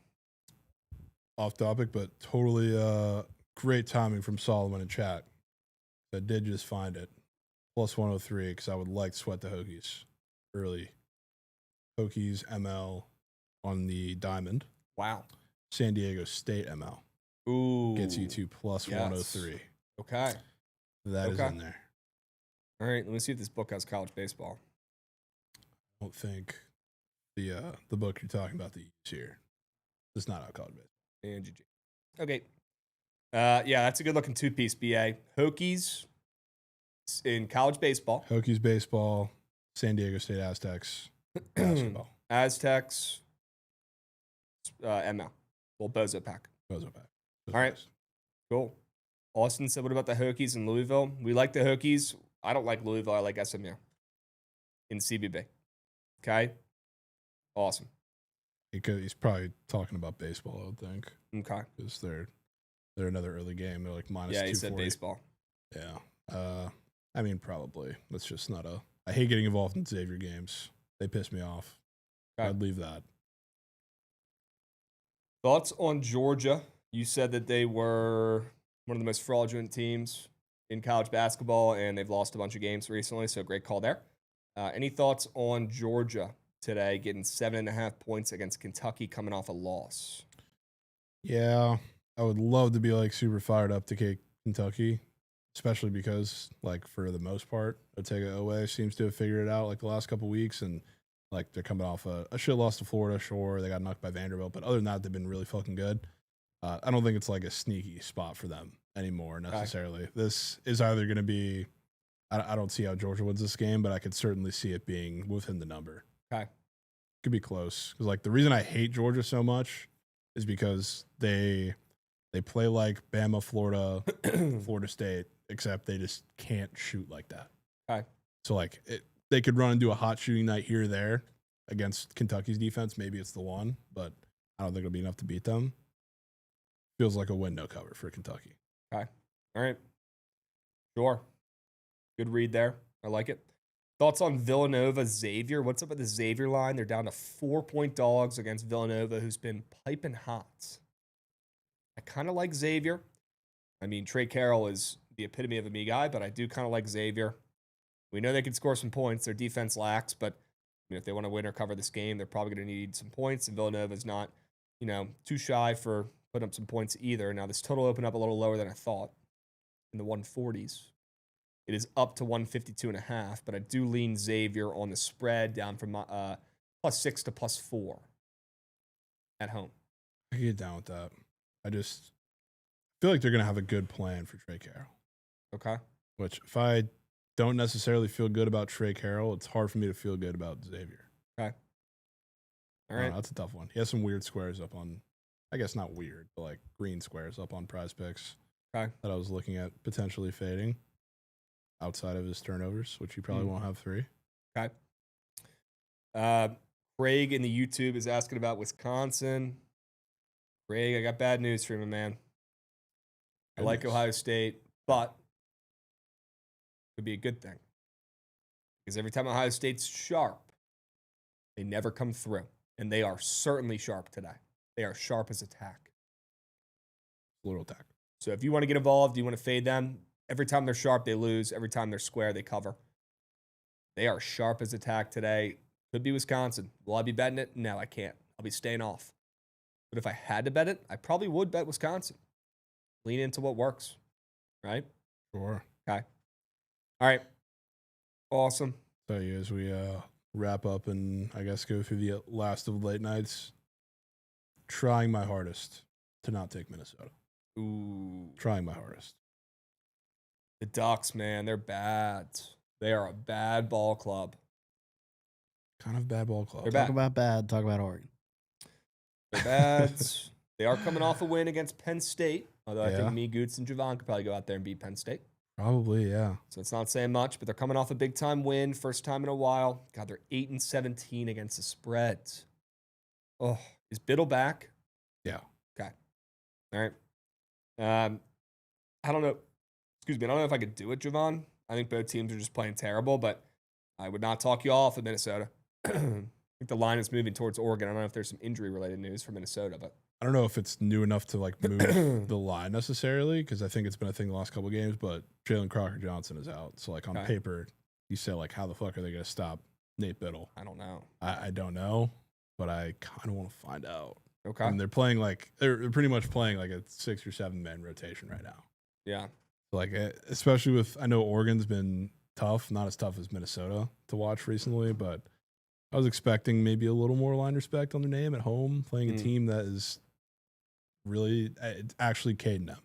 Off topic, but totally great timing from Solomon in chat. I did just find it. Plus 103, because I would like to sweat the Hokies early. Hokies ML on the Diamond. Wow. San Diego State ML. Ooh. Gets you to plus 103. Okay. That is in there. All right, let me see if this book has college baseball. I don't think the book you're talking about here. It's not out college baseball. And GG. Okay. Yeah, that's a good looking 2-piece BA. Hokies in college baseball. Hokies baseball, San Diego State Aztecs basketball. Aztecs, ML. Well, Bozo pack. Bozo pack. All right. Cool. Austin said, what about the Hokies in Louisville? We like the Hokies. I don't like Louisville. I like SMU in CBB. Okay. Awesome. He's probably talking about baseball, I would think. Okay. Because they're another early game. They're like minus 240. Yeah, he said baseball. Yeah. I mean, probably. That's just not I hate getting involved in Xavier games. They piss me off. Okay. I'd leave that. Thoughts on Georgia? You said that they were one of the most fraudulent teams in college basketball, and they've lost a bunch of games recently, so great call there. Any thoughts on Georgia today getting 7.5 points against Kentucky coming off a loss? Yeah, I would love to be like super fired up to kick Kentucky, especially because like for the most part, Otega Owe seems to have figured it out like the last couple weeks, and like they're coming off a shit loss to Florida. Sure, they got knocked by Vanderbilt, but other than that, they've been really fucking good. I don't think it's like a sneaky spot for them anymore necessarily. This is either going to be, I don't see how Georgia wins this game, but I could certainly see it being within the number. Okay. Could be close. Because like the reason I hate Georgia so much is because they play like Bama, Florida, Florida State, except they just can't shoot like that. Okay. So like they could run and do a hot shooting night here or there against Kentucky's defense. Maybe it's the one, but I don't think it'll be enough to beat them. Feels like a win, no cover for Kentucky. Okay. All right. Sure. Good read there. I like it. Thoughts on Villanova, Xavier? What's up with the Xavier line? They're down to 4-point dogs against Villanova, who's been piping hot. I kind of like Xavier. I mean, Trey Carroll is the epitome of a me guy, but I do kind of like Xavier. We know they can score some points. Their defense lacks, but if they want to win or cover this game, they're probably going to need some points, and Villanova's not, too shy for putting up some points either. Now, this total opened up a little lower than I thought, in the 140s. It is up to 152.5, but I do lean Xavier on the spread down from +6 to +4 at home. I can get down with that. I just feel like they're going to have a good plan for Trey Carroll. Okay. Which, if I don't necessarily feel good about Trey Carroll, it's hard for me to feel good about Xavier. Okay. All right. That's a tough one. He has some weird squares up on, I guess not weird, but like green squares up on PrizePicks. Okay. That I was looking at potentially fading outside of his turnovers, which he probably won't have 3. Okay. Craig in the YouTube is asking about Wisconsin. Craig, I got bad news for you, man. I like Ohio State, but it could be a good thing. Because every time Ohio State's sharp, they never come through. And they are certainly sharp today. They are sharp as a tack. Little tack. So if you want to get involved, you want to fade them, every time they're sharp, they lose. Every time they're square, they cover. They are sharp as a tack today. Could be Wisconsin. Will I be betting it? No, I can't. I'll be staying off. But if I had to bet it, I probably would bet Wisconsin. Lean into what works, right? Sure. Okay. All right. Awesome. So as we wrap up and I guess go through the last of late nights, trying my hardest to not take Minnesota. Ooh. Trying my hardest. The Ducks, man, they're bad. They are a bad ball club. Kind of bad ball club. Talk about bad, talk about Oregon. They're bad. They are coming off a win against Penn State. Although I Yeah. think me, Goots, and Jovan could probably go out there and beat Penn State. Probably, yeah. So it's not saying much, but they're coming off a big-time win, first time in a while. God, they're 8-17 against the spreads. Oh, is Biddle back? Yeah. Okay. All right. I don't know. Excuse me. I don't know if I could do it, Jovan. I think both teams are just playing terrible, but I would not talk you off of Minnesota. I think the line is moving towards Oregon. I don't know if there's some injury-related news for Minnesota, but I don't know if it's new enough to like move the line necessarily, because I think it's been a thing the last couple of games, but Jalen Crocker-Johnson is out. So like on paper, you say like, how the fuck are they going to stop Nate Biddle? I don't know. I don't know, but I kind of want to find out. Okay. And they're playing like, they're pretty much playing like a 6 or 7 man rotation right now. Yeah. Like, especially with, I know Oregon's been tough, not as tough as Minnesota to watch recently, but I was expecting maybe a little more line respect on their name at home, playing a team that is really actually Caden them.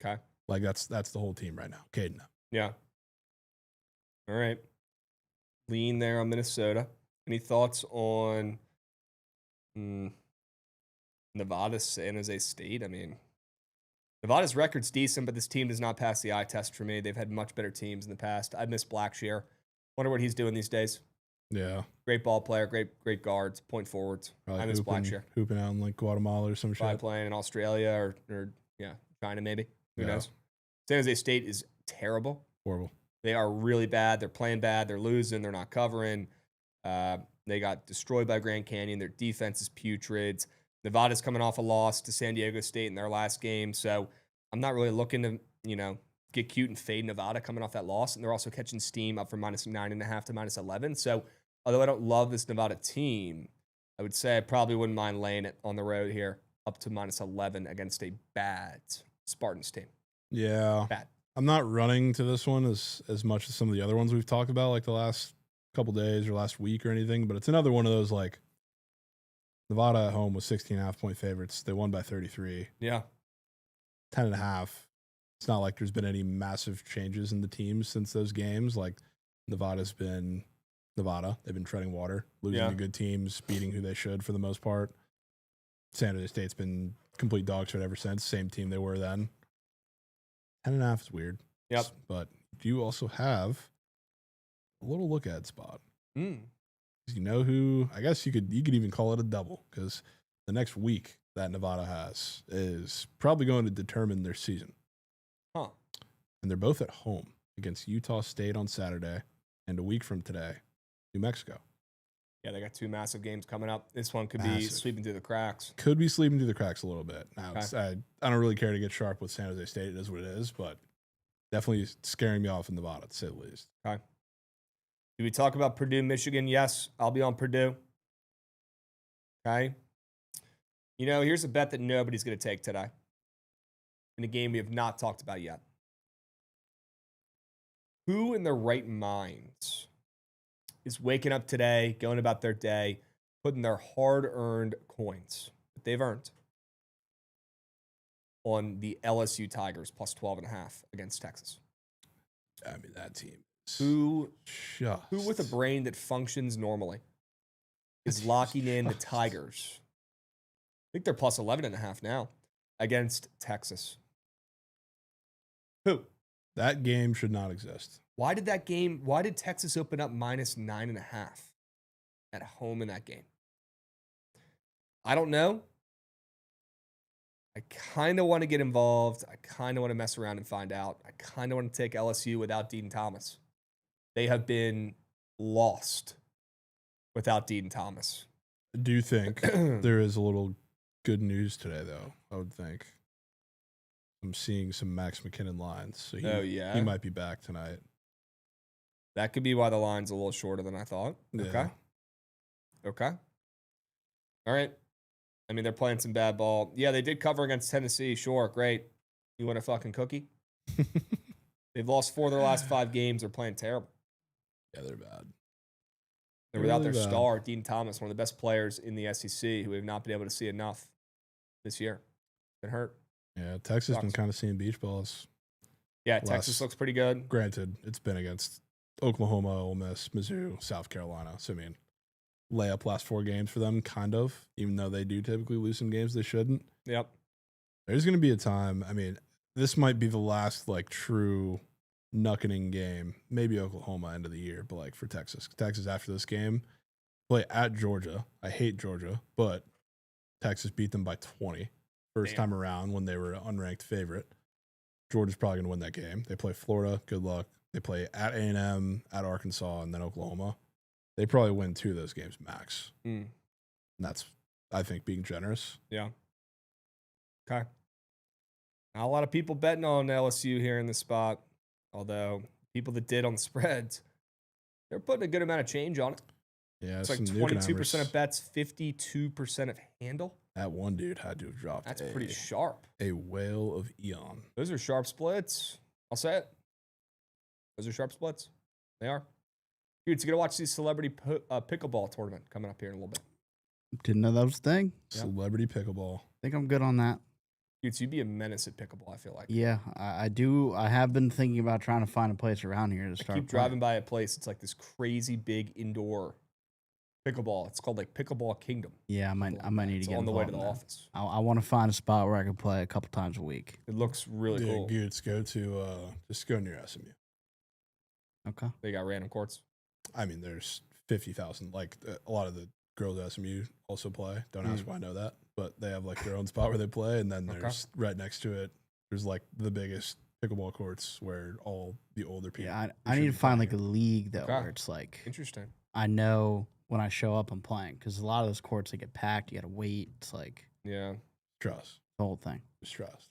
Okay. Like that's the whole team right now. Caden them. Yeah. All right. Lean there on Minnesota. Any thoughts on Nevada, San Jose State? I mean, Nevada's record's decent, but this team does not pass the eye test for me. They've had much better teams in the past. I miss Blackshear. Wonder what he's doing these days. Yeah. Great ball player, great guards, point forwards. Probably I miss Blackshear. Hooping out in like Guatemala or some shit. Probably playing in Australia or China maybe. Who knows? San Jose State is terrible. Horrible. They are really bad. They're playing bad. They're losing. They're not covering. They got destroyed by Grand Canyon. Their defense is putrid. Nevada's coming off a loss to San Diego State in their last game. So I'm not really looking to, get cute and fade Nevada coming off that loss. And they're also catching steam up from -9.5 to -11. So although I don't love this Nevada team, I would say I probably wouldn't mind laying it on the road here up to -11 against a bad Spartans team. Yeah. Bad. I'm not running to this one as much as some of the other ones we've talked about, like the last couple days or last week or anything, but it's another one of those, like, Nevada at home was 16.5-point favorites. They won by 33. Yeah. 10.5. It's not like there's been any massive changes in the teams since those games. Like, Nevada's been Nevada. They've been treading water, losing to good teams, beating who they should for the most part. San Jose State's been complete dog shit ever since. Same team they were then. 10.5 is weird. Yep. But you also have a little look at spot. You know who? I guess you could even call it a double, because the next week that Nevada has is probably going to determine their season. Huh. And they're both at home against Utah State on Saturday, and a week from today, New Mexico. Yeah, they got 2 massive games coming up. This one could be sweeping through the cracks. Could be sleeping through the cracks a little bit. Now, Okay. I don't really care to get sharp with San Jose State. It is what it is, but definitely scaring me off in Nevada, to say the least. Okay. Do we talk about Purdue, Michigan? Yes, I'll be on Purdue. Okay. Here's a bet that nobody's going to take today in a game we have not talked about yet. Who in their right minds is waking up today, going about their day, putting their hard-earned coins that they've earned on the LSU Tigers plus 12.5 against Texas? I mean, that team. Who with a brain that functions normally is locking in the Tigers? I think they're plus 11.5 now against Texas. Who? That game should not exist. Why did Texas open up -9.5 at home in that game? I don't know. I kind of want to get involved. I kind of want to mess around and find out. I kind of want to take LSU without Degen Thomas. They have been lost without Degen Thomas. I do think there is a little good news today, though, I would think. I'm seeing some Max McKinnon lines. So he might be back tonight. That could be why the line's a little shorter than I thought. Yeah. Okay. All right. I mean, they're playing some bad ball. Yeah, they did cover against Tennessee. Sure, great. You want a fucking cookie? They've lost 4 of their last 5 games. They're playing terrible. Yeah, they're bad. They're without their star, Degen Thomas, one of the best players in the SEC, who have not been able to see enough this year. Been hurt. Yeah, Texas been kind of seeing beach balls. Yeah, Texas looks pretty good. Granted, it's been against Oklahoma, Ole Miss, Mizzou, South Carolina. So, I mean, layup last 4 games for them, kind of, even though they do typically lose some games they shouldn't. Yep. There's going to be a time, I mean, this might be the last, like, true knuckening game, maybe Oklahoma end of the year, but, like, for Texas. Texas, after this game, play at Georgia. I hate Georgia, but Texas beat them by 20 first time around when they were an unranked favorite. Georgia's probably going to win that game. They play Florida. Good luck. They play at A&M, at Arkansas, and then Oklahoma. They probably win 2 of those games max. And that's, I think, being generous. Yeah. Okay. Not a lot of people betting on LSU here in this spot, although people that did on the spreads, they're putting a good amount of change on it. Yeah, it's like 22% of bets, 52% of handle. That one dude had to have dropped. That's pretty sharp. A whale of Eon. Those are sharp splits. I'll say it. Those are sharp splits. They are. Dude, so you got to watch the celebrity pickleball tournament coming up here in a little bit. Didn't know that was a thing. Celebrity pickleball. I think I'm good on that. Dude, so you'd be a menace at pickleball, I feel like. Yeah, I do. I have been thinking about trying to find a place around here to start. I keep driving by a place. It's like this crazy big indoor pickleball. It's called like Pickleball Kingdom. Yeah, I might need to get on the way to the in that. office. I want to find a spot where I can play a couple times a week. It looks really cool. Dude, just go near SMU. Okay. They got random courts. I mean, there's 50,000. Like, a lot of the girls at SMU also play. Don't ask why I know that. But they have, like, their own spot where they play. And then there's right next to it, there's, like, the biggest pickleball courts where all the older people. Yeah, I need to find, like, a league, though, where it's, like, interesting. I know when I show up, I'm playing. Because a lot of those courts, they get packed. You got to wait. It's like, Trust. the whole thing. Just trust.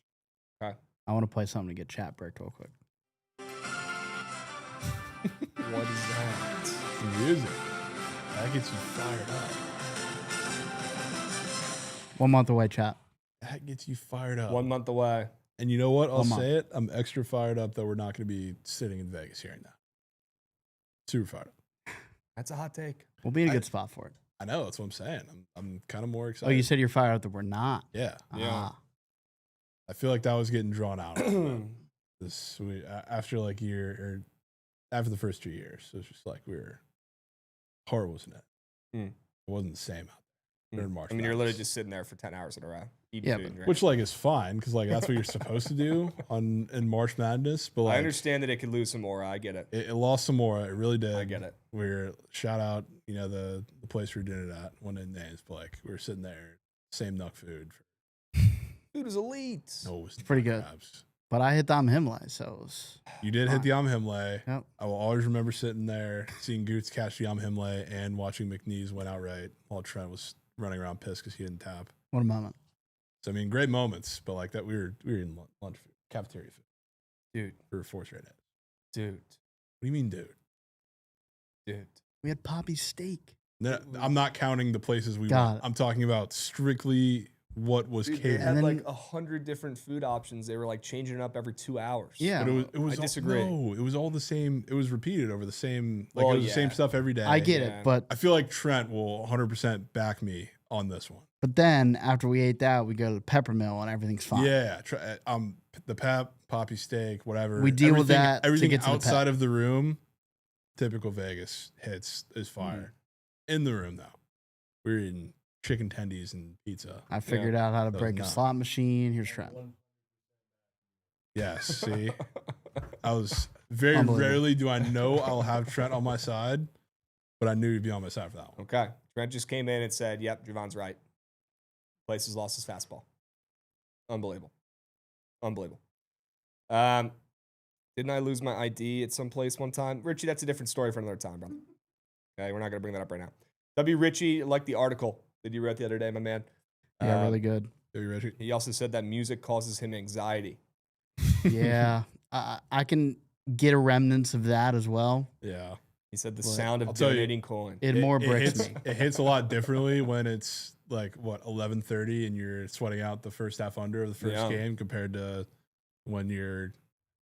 Okay. I want to play something to get chat bricked real quick. What is that? Some music. That gets you fired up. 1 month away, chat. That gets you fired up. 1 month away. And you know what? I'll 1 month. say it. I'm extra fired up that we're not going to be sitting in Vegas hearing that. Super fired up. That's a hot take. We'll be in a good spot for it. I know. That's what I'm saying. I'm kind of more Oh, excited. you said you're fired up that we're not. Yeah. Yeah. Ah. I feel like that was getting drawn out. After like year or after the first 2 years, it was just like heart wasn't it. Mm. It wasn't the same out there during March. I mean, you're literally Madness. just sitting there for 10 hours in a row. Eating Yeah, food and drinking. Which like is fine because like that's what you're supposed to do in March Madness. But like, I understand that it could lose some more. I get it. it lost some more. It really did. I get it. We're shout out, the place we were doing it at. One in names, but like we were sitting there, same Nuck food. Food is elite. No, it was pretty good. Krabs. But I hit the Himlay, so it was. You did hit the Himlay. Yep. I will always remember sitting there, seeing Goots catch the Himlay and watching McNeese win outright while Trent was running around pissed because he didn't tap. What a moment. So I mean, great moments, but like that we were in lunch food, cafeteria food. Dude. For fourth rate. What Dude. do you mean, dude? Dude. We had Poppy steak. No, I'm not counting the places we Got went. it. I'm talking about strictly what was Dude, they catered. had And then- like 100 different food options. They were like changing it up every 2 hours. Yeah. But it was I disagree. No, it was all the same. It was repeated over the same. Like Well, it was the same yeah. stuff every day. I get Yeah. it, but I feel like Trent will 100% back me on this one. then after we ate that, we go to the Peppermill and everything's fine. Yeah, the poppy steak, whatever. We deal with that to Everything get to the outside pep. of the room, typical Vegas hits is fire. In the room though, we're eating chicken tendies and pizza. I figured out how to That was break a not- slot machine. Here's Trent. Yes, see, I was very Unbelievable. rarely do I know I'll have Trent on my side, but I knew he'd be on my side for that one. Okay. Trent just came in and said, yep, Javon's right. Place has lost his fastball. Unbelievable. Unbelievable. Didn't I lose my ID at some place one time? Richie, that's a different story for another time, brother. Okay, we're not going to bring that up right now. W. Richie, like the article that you wrote the other day, my man. Yeah, really good. Are you ready? He also said that music causes him anxiety. Yeah, I can get a remnants of that as well. Yeah. He said the Well, sound I'll of tell you, donating coin. It more bricks hits, me. It hits a lot differently when it's like 11:30 and you're sweating out the first half under of the first Yeah. game compared to when you're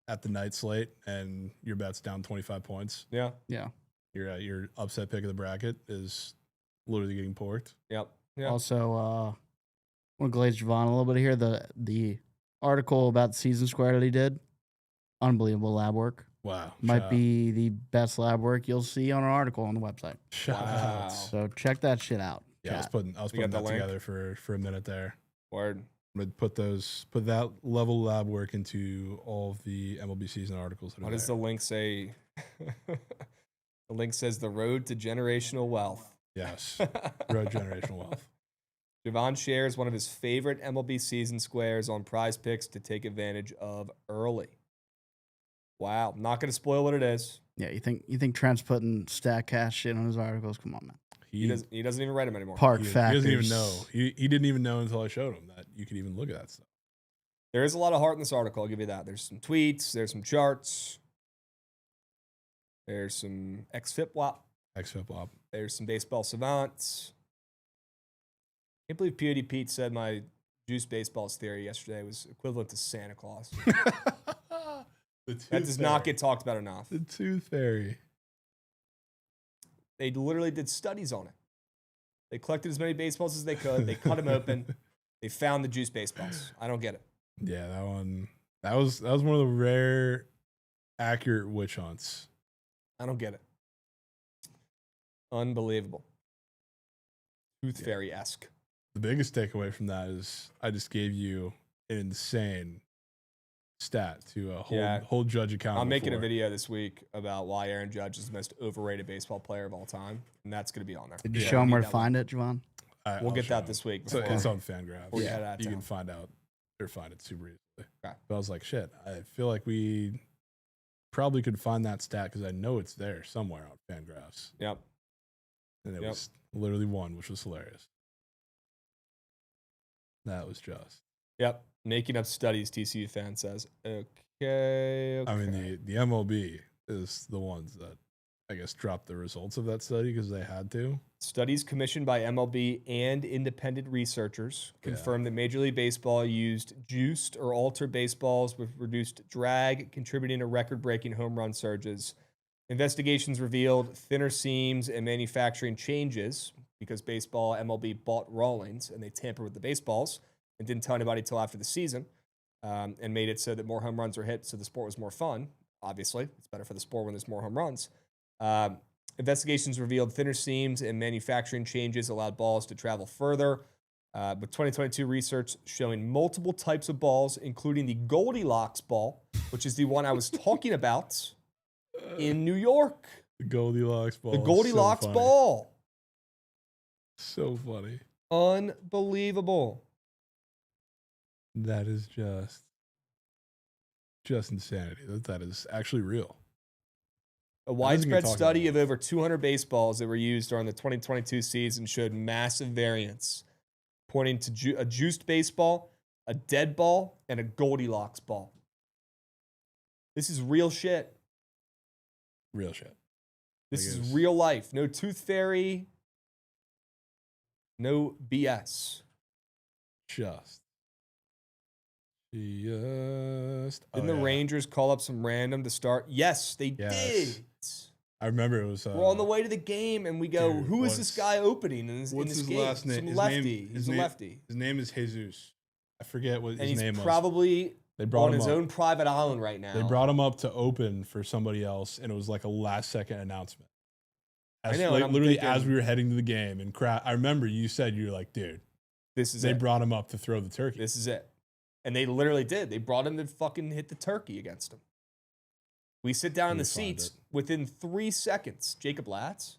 at the night slate and your bet's down 25 points. Yeah. Yeah. Your upset pick of the bracket is literally getting porked. Yep. Yeah. Also, I want to glaze Jovan a little bit here. The article about the season square that he did, unbelievable lab work. Wow. Might be the best lab work you'll see on an article on the website. Shout Wow. out. So check that shit out. Yeah, I was chat. putting We got that the link? together for a minute there. Word. I'm gonna put that level lab work into all of the MLB season articles. That What are does there. the link say? The link says the road to generational wealth. Yes. Road generational wealth. Javon shares one of his favorite MLB season squares on PrizePicks to take advantage of early. Wow. Not going to spoil what it is. Yeah, you think Trent's putting StatCast shit on his articles? Come on, man. He doesn't even write them anymore. Park He factors. doesn't even know. He didn't even know until I showed him that you could even look at that stuff. There is a lot of heart in this article. I'll give you that. There's some tweets. There's some charts. There's some XFIPWAP. XFlip-flop. There's some baseball savants. Can't believe P.O.D. Pete said my juice baseballs theory yesterday was equivalent to Santa Claus. That does not get talked about enough. the tooth fairy. They literally did studies on it. They collected as many baseballs as they could. They cut them open. They found the juice baseballs. I don't get it. Yeah, that one. That was one of the rare accurate witch hunts. I don't get it. Unbelievable. Tooth Yeah. fairy-esque. The biggest takeaway from that is I just gave you an insane stat to hold Judge accountable. I'm making a for. video this week about why Aaron Judge is the most overrated baseball player of all time, and that's going to be on there. Did you Yeah, show we him need where to that find it, Javon? We'll I'll get show that him. this week. So before- it's on FanGraphs. Before we head out of You can town. find out or find it super easily. Okay. But I was like, shit, I feel like we probably could find that stat because I know it's there somewhere on FanGraphs. Yep. And it Yep. was literally one, which was hilarious. That was just. Yep. Making up studies, TCU fan says. Okay. I mean, the MLB is the ones that I guess dropped the results of that study because they had to. Studies commissioned by MLB and independent researchers confirmed that Major League Baseball used juiced or altered baseballs with reduced drag, contributing to record-breaking home run surges. Investigations revealed thinner seams and manufacturing changes because baseball, MLB bought Rawlings and they tampered with the baseballs and didn't tell anybody until after the season, and made it so that more home runs were hit, so the sport was more fun. Obviously, it's better for the sport when there's more home runs. Investigations revealed thinner seams and manufacturing changes allowed balls to travel further. With 2022 research showing multiple types of balls, including the Goldilocks ball, which is the one I was talking about in New York. The Goldilocks ball. The Goldilocks ball. So funny. Unbelievable. That is just insanity. That is actually real. A widespread study of over 200 baseballs that were used during the 2022 season showed massive variance, pointing to a juiced baseball, a dead ball, and a Goldilocks ball. This is real shit. Real shit. This is real life. No tooth fairy. No BS. Didn't the Rangers call up some random to start? Yes, they did. I remember it was. We're on the way to the game, and we go, dude, who is this guy opening in this What's his game? last name? Some lefty. He's a lefty. His name is Jesus. I forget what his name was. And he's probably on his own private island right now. They brought him up to open for somebody else, and it was like a last-second announcement. I know. Like, literally, thinking, as we were heading to the game, and I remember you said, you were like, dude, they brought him up to throw the turkey. This is it. And they literally did. They brought him to fucking hit the turkey against him. We sit down in the seats within 3 seconds. Jacob Latz?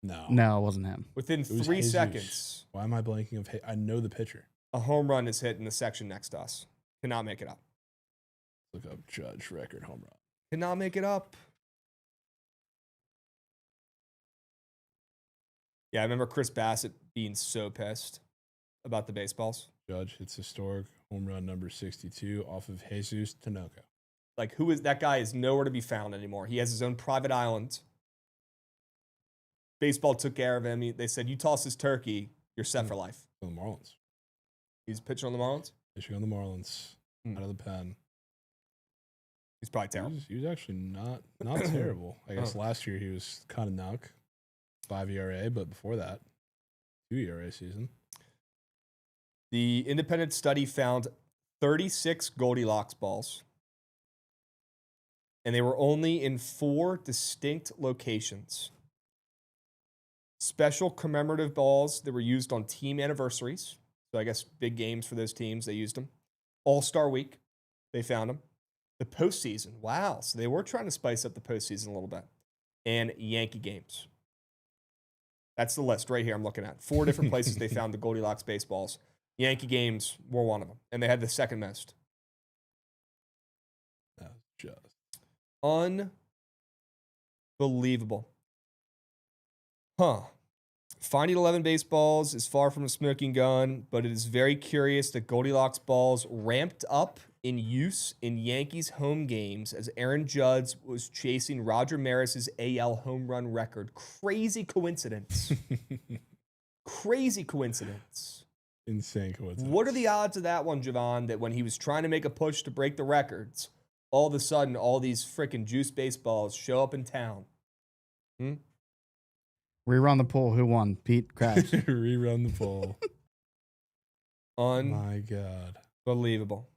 No, it wasn't him. Within 3 seconds. Why am I blanking of? I know the pitcher. A home run is hit in the section next to us. Cannot make it up. Look up Judge record home run. Cannot make it up. Yeah, I remember Chris Bassett being so pissed about the baseballs. Judge hits historic home run number 62 off of Jesus Tinoco. Like, who is that guy? Is nowhere to be found anymore. He has his own private island. Baseball took care of him. They said, you toss this turkey, you're set for life. On the Marlins. He's pitching on the Marlins? Pitching on the Marlins. Out of the pen. He's probably terrible. He was actually not terrible. I guess last year he was kind of knock. 5 ERA, but before that, 2 ERA season. The independent study found 36 Goldilocks balls, and they were only in 4 distinct locations. Special commemorative balls that were used on team anniversaries. So I guess big games for those teams, they used them. All-Star Week, they found them. The postseason, wow. So they were trying to spice up the postseason a little bit. And Yankee games. That's the list right here I'm looking at. 4 different places they found the Goldilocks baseballs. Yankee games were one of them. And they had the second most. That's just unbelievable. Finding 11 baseballs is far from a smoking gun, but it is very curious that Goldilocks balls ramped up in use in Yankees home games as Aaron Judge was chasing Roger Maris's AL home run record. Crazy coincidence. Crazy coincidence. Insane coincidence. What are the odds of that one, Jovan, that when he was trying to make a push to break the records, all of a sudden all these freaking juice baseballs show up in town? Rerun the poll. Who won? Pete? Krabs? Rerun the poll. My God. Unbelievable.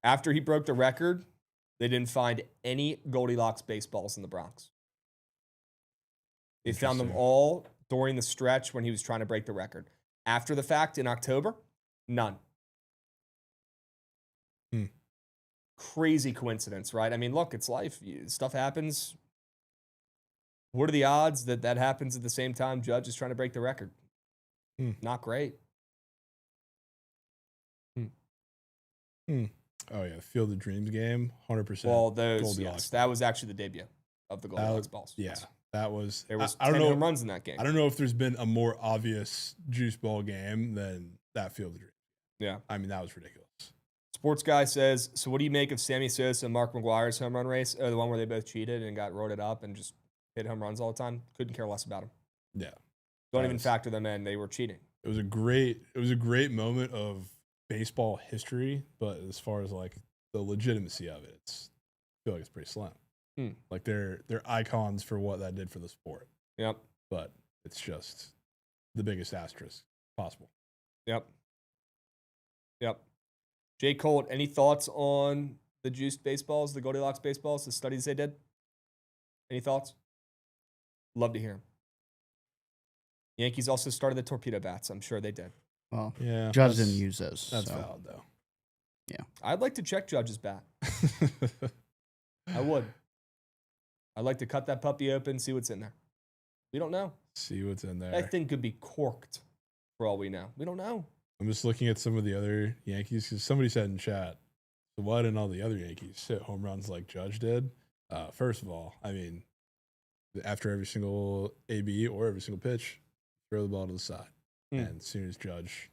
After he broke the record, they didn't find any Goldilocks baseballs in the Bronx. They found them all during the stretch when he was trying to break the record. After the fact, in October, none. Crazy coincidence, right? I mean, look, it's life. Stuff happens. What are the odds that that happens at the same time Judge is trying to break the record? Not great. Oh, yeah. Field of Dreams game, 100%. Well, yes, that was actually the debut of the Goldilocks balls. Yeah, that was. There was 10 home runs in that game. I don't know if there's been a more obvious juice ball game than that Field of Dreams. Yeah. I mean, that was ridiculous. Sports guy says, so what do you make of Sammy Sosa and Mark McGuire's home run race? The one where they both cheated and got roided up and just hit home runs all the time? Couldn't care less about them. Yeah. Don't even factor them in. They were cheating. It was a great moment of baseball history, but as far as like the legitimacy of it, I feel like it's pretty slim. Like they're icons for what that did for the sport. Yep. But it's just the biggest asterisk possible. Yep. Jay Colt, any thoughts on the juiced baseballs, the Goldilocks baseballs, the studies they did? Any thoughts? Love to hear them. Yankees also started the torpedo bats. I'm sure they did. Well, yeah, Judge didn't use those. That's valid, though. Yeah. I'd like to check Judge's bat. I would. I'd like to cut that puppy open, see what's in there. We don't know. See what's in there. That thing could be corked for all we know. We don't know. I'm just looking at some of the other Yankees because somebody said in chat, so why didn't all the other Yankees hit home runs like Judge did? First of all, I mean, after every single AB or every single pitch, throw the ball to the side. And as soon as Judge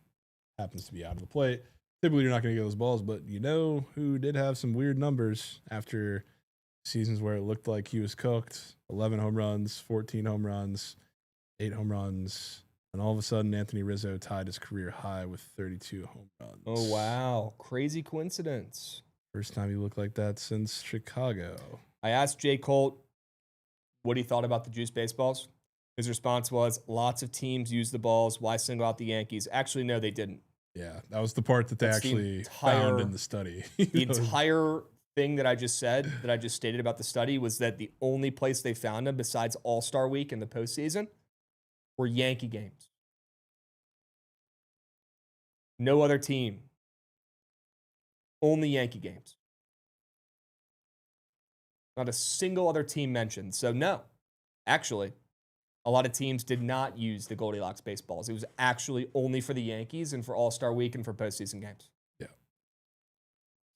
happens to be out of the plate, typically you're not going to get those balls. But you know who did have some weird numbers after seasons where it looked like he was cooked? 11 home runs, 14 home runs, 8 home runs. And all of a sudden, Anthony Rizzo tied his career high with 32 home runs. Oh, wow. Crazy coincidence. First time he looked like that since Chicago. I asked Jay Colt what he thought about the juice baseballs. His response was, lots of teams use the balls. Why single out the Yankees? Actually, no, they didn't. Yeah, that was the part that they actually found in the study. The entire thing that I just said, that I just stated about the study, was that the only place they found them besides All-Star Week in the postseason were Yankee games. No other team. Only Yankee games. Not a single other team mentioned. So no, actually, a lot of teams did not use the Goldilocks baseballs. It was actually only for the Yankees and for All-Star Week and for postseason games. Yeah.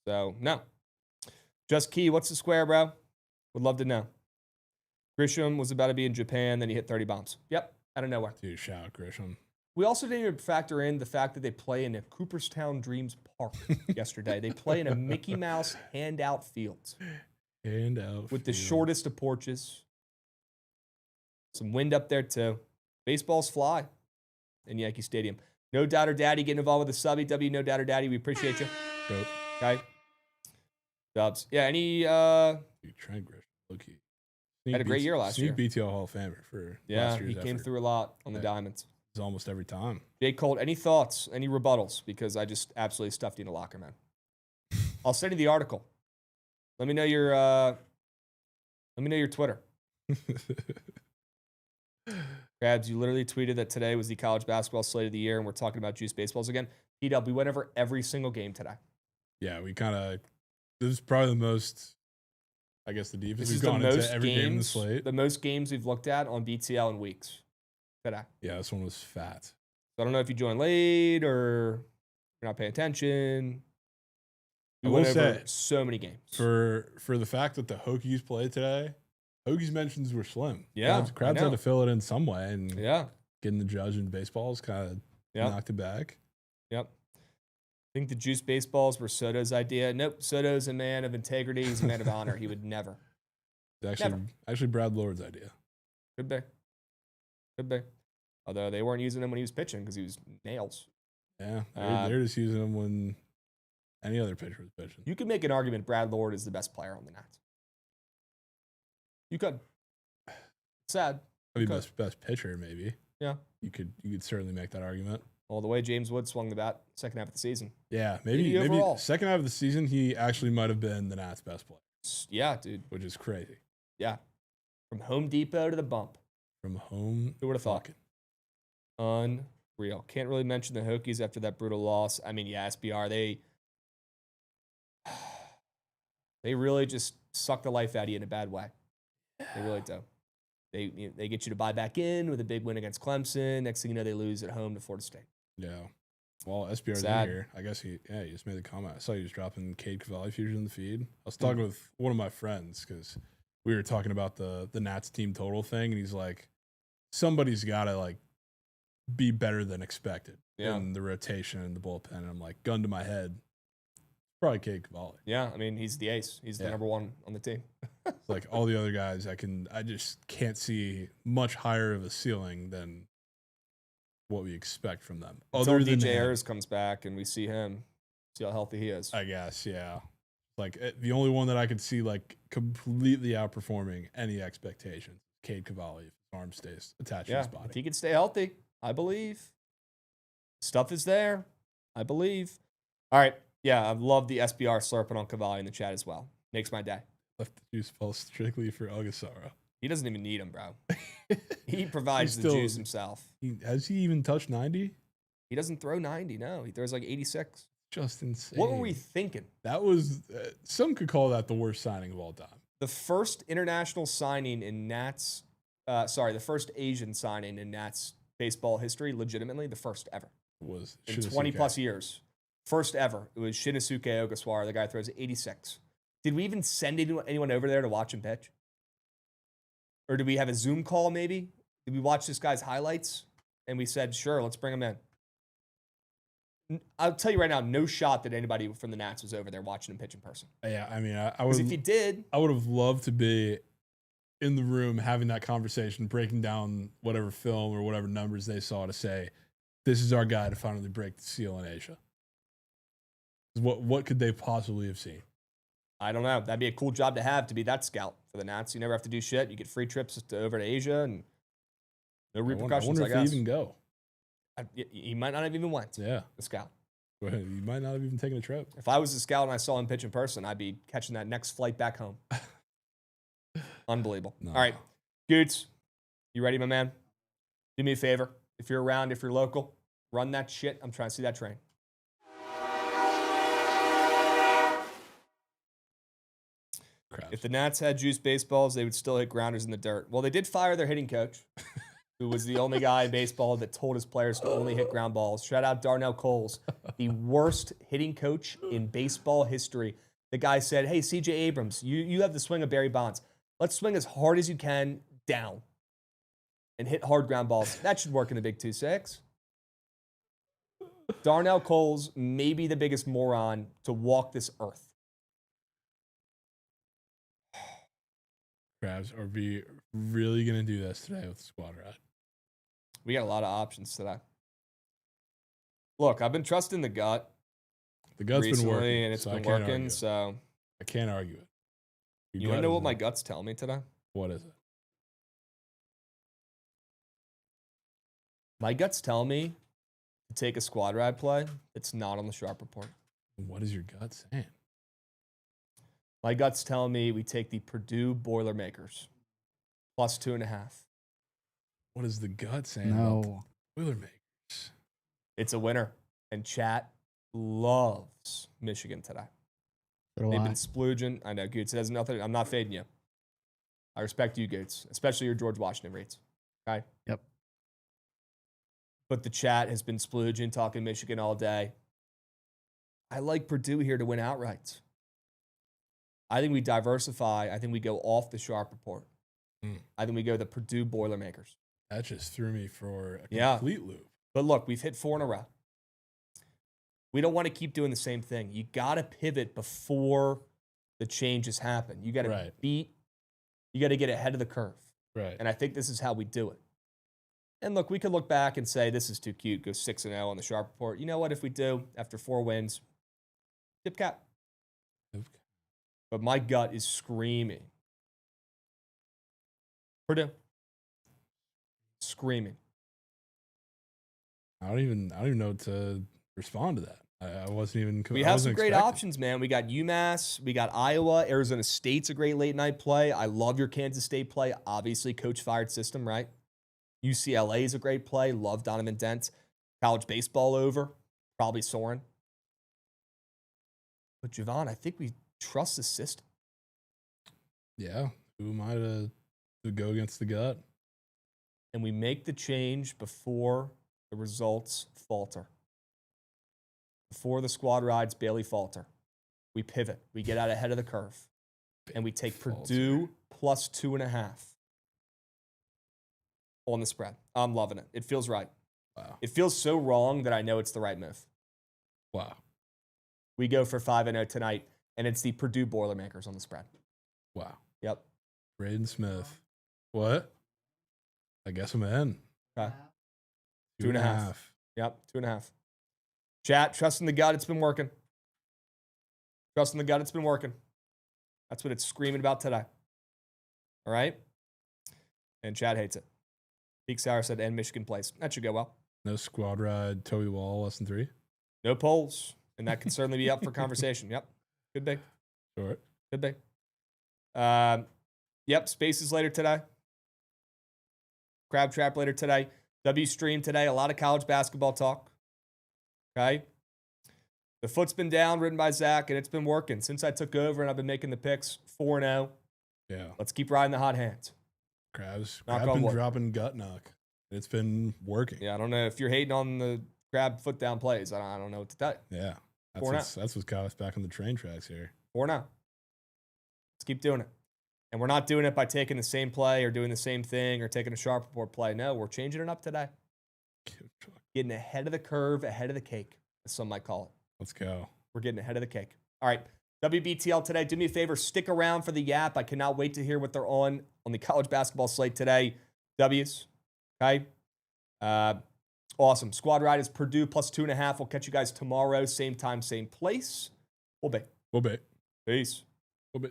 So no. Just Key, what's the square, bro? Would love to know. Grisham was about to be in Japan, then he hit 30 bombs. Yep. Out of nowhere. Dude, shout out Grisham. We also didn't even factor in the fact that they play in a Cooperstown Dreams Park yesterday. They play in a Mickey Mouse handout field. With the shortest of porches. Some wind up there, too. Baseballs fly in Yankee Stadium. No Doubter Daddy getting involved with the subby. No Doubter Daddy, we appreciate you. Dope. Okay. Dubs. Yeah, any... Dude, Trent Grisham, low-key. Had a great year last year. BTL Hall of Famer for yeah, last year's he came effort. through a lot on the diamonds. It's almost every time. Jay Colt, any thoughts, any rebuttals? Because I just absolutely stuffed you in a locker, man. I'll send you the article. Let me know your Twitter. Krabs, you literally tweeted that today was the college basketball slate of the year, and we're talking about juice baseballs again. P-Dub, we went over every single game today. Yeah, we kind of. This is probably the most. I guess the deepest we've gone into every game in the slate. The most games we've looked at on BTL in weeks today. Yeah, this one was fat. So I don't know if you joined late or you're not paying attention. We went over so many games. For the fact that the Hokies played today, Hokies mentions were slim. Yeah, Krabs had to fill it in some way, and yeah, getting the judge in baseballs kind of knocked it back. Yep. I think the juice baseballs were Soto's idea. Nope, Soto's a man of integrity. He's a man of honor. He would never. It's actually Brad Lord's idea. Could be. Although they weren't using him when he was pitching because he was nails. Yeah, they're just using him when any other pitcher was pitching. You could make an argument Brad Lord is the best player on the Nats. You could. Sad. I mean, best pitcher, maybe. Yeah. You could certainly make that argument. Well, the way James Wood swung the bat second half of the season. Yeah, maybe second half of the season, he actually might have been the Nats' best player. Yeah, dude. Which is crazy. Yeah. From Home Depot to the bump. From home. Who would have thought? Unreal. Can't really mention the Hokies after that brutal loss. I mean, yeah, SBR, they really just suck the life out of you in a bad way. They really do. They get you to buy back in with a big win against Clemson. Next thing you know, they lose at home to Florida State. Yeah. Well, SBR's in here. I guess he just made the comment. I saw he was dropping Cade Cavalli Fusion in the feed. I was talking with one of my friends because we were talking about the Nats team total thing, and he's like, somebody's got to like be better than expected Yeah. in the rotation and the bullpen. And I'm like, gun to my head, probably Cade Cavalli. Yeah, I mean, he's the ace. He's the number one on the team. It's like all the other guys, I just can't see much higher of a ceiling than what we expect from them. Until Other than DJ Ayers comes back and we see him, see how healthy he is. I guess, yeah. Like the only one that I could see like completely outperforming any expectations, Cade Cavalli, if his arm stays attached to his body. If he can stay healthy, I believe. Stuff is there. I believe. All right. Yeah, I love the SBR slurping on Cavalli in the chat as well. Makes my day. Left the juice ball strictly for Agasara. He doesn't even need him, bro. He provides the juice himself. Has he even touched 90? He doesn't throw 90, no. He throws like 86. Just insane. What were we thinking? That was, some could call that the worst signing of all time. The first international signing in Nats, the first Asian signing in Nats baseball history, legitimately, the first ever. Was in Shinsuke. 20 plus years. First ever. It was Shinosuke Ogasawara, the guy who throws 86. Did we even send anyone over there to watch him pitch? Or did we have a Zoom call maybe? Did we watch this guy's highlights? And we said, sure, let's bring him in. I'll tell you right now, no shot that anybody from the Nats was over there watching him pitch in person. Yeah, I mean, I Because if you did, I would have loved to be in the room having that conversation, breaking down whatever film or whatever numbers they saw to say, this is our guy to finally break the seal in Asia. What could they possibly have seen? I don't know. That'd be a cool job to have, to be that scout for the Nats. You never have to do shit. You get free trips over to Asia and no repercussions, I wonder I if guess. they even go. He might not have even went. Yeah. The scout. You might not have even taken a trip. If I was a scout and I saw him pitch in person, I'd be catching that next flight back home. Unbelievable. No. All right. Goots, you ready, my man? Do me a favor. If you're around, if you're local, run that shit. I'm trying to see that train. Krabs. If the Nats had juice baseballs, they would still hit grounders in the dirt. Well, they did fire their hitting coach, who was the only guy in baseball that told his players to only hit ground balls. Shout out Darnell Coles, the worst hitting coach in baseball history. The guy said, hey, CJ Abrams, you have the swing of Barry Bonds. Let's swing as hard as you can down and hit hard ground balls. That should work in the Big 2-6. Darnell Coles may be the biggest moron to walk this earth. Krabs, are we really going to do this today with the squad ride? We got a lot of options today. Look, I've been trusting the gut. The gut's been recently, working, and it's so been I can't working. argue it. So I can't argue it. you want to know what my guts tell me today? What is it? My guts tell me to take a squad ride play that's not on the Sharp Report. What is your gut saying? My guts tell me we take the Purdue Boilermakers plus 2.5. What is the gut saying? No. Boilermakers. It's a winner, and chat loves Michigan today. So do They've I. been splooging. I know, Goots. It has nothing. I'm not fading you. I respect you, Goots, especially your George Washington reads. Okay. Yep. But the chat has been splooging, talking Michigan all day. I like Purdue here to win outright. I think we diversify. I think we go off the Sharp Report. I think we go the Purdue Boilermakers. That just threw me for a Yeah. complete loop. But look, we've hit 4 in a row. We don't want to keep doing the same thing. You got to pivot before the changes happen. You got to you got to get ahead of the curve. Right. And I think this is how we do it. And look, we could look back and say, this is too cute, go 6-0 on the Sharp Report. You know what? If we do, after 4 wins, tip cap. Okay. But my gut is screaming. Purdue. Screaming. I don't even know what to respond to that. I wasn't even. We have some great options, man. We got UMass, we got Iowa, Arizona State's a great late night play. I love your Kansas State play. Obviously, coach fired system, right? UCLA is a great play. Love Donovan Dent. College baseball over. Probably Soren. But Jovan, I think we trust the system. Yeah. Who am I to go against the gut? And we make the change before the results falter. Before the squad rides Bailey falter. We pivot. We get out ahead of the curve. And we take Purdue plus 2.5 on the spread. I'm loving it. It feels right. Wow. It feels so wrong that I know it's the right move. Wow. We go for 5-0 tonight, and it's the Purdue Boilermakers on the spread. Wow. Yep. Braden Smith. What? I guess I'm in. Okay. 2.5. Yep, 2.5. Chat, trust in the gut, it's been working. Trust in the gut, it's been working. That's what it's screaming about today. All right? And Chad hates it. Peak Sour said, and Michigan plays. That should go well. No squad ride, Toby Wall, less than 3. No polls. And that could certainly be up for conversation. Yep. Could be. Short. Could be. Yep. Spaces later today. Crab Trap later today. W Stream today. A lot of college basketball talk. Okay. The foot's been down, written by Zach, and it's been working. Since I took over and I've been making the picks 4-0. Yeah. Let's keep riding the hot hands. Crab's been dropping gut knock. It's been working. Yeah, I don't know if you're hating on the Crab foot down plays. I don't know what to tell you. Yeah. That's what's got us back on the train tracks here. 4-0. Let's keep doing it. And we're not doing it by taking the same play or doing the same thing or taking a sharp report play. No, we're changing it up today. Getting ahead of the curve, ahead of the cake, as some might call it. Let's go. We're getting ahead of the cake. All right. WBTL today. Do me a favor. Stick around for the Yap. I cannot wait to hear what they're on the college basketball slate today. W's. Okay. Awesome. Squad ride is Purdue plus 2.5. We'll catch you guys tomorrow. Same time, same place. We'll be. Peace. We'll be.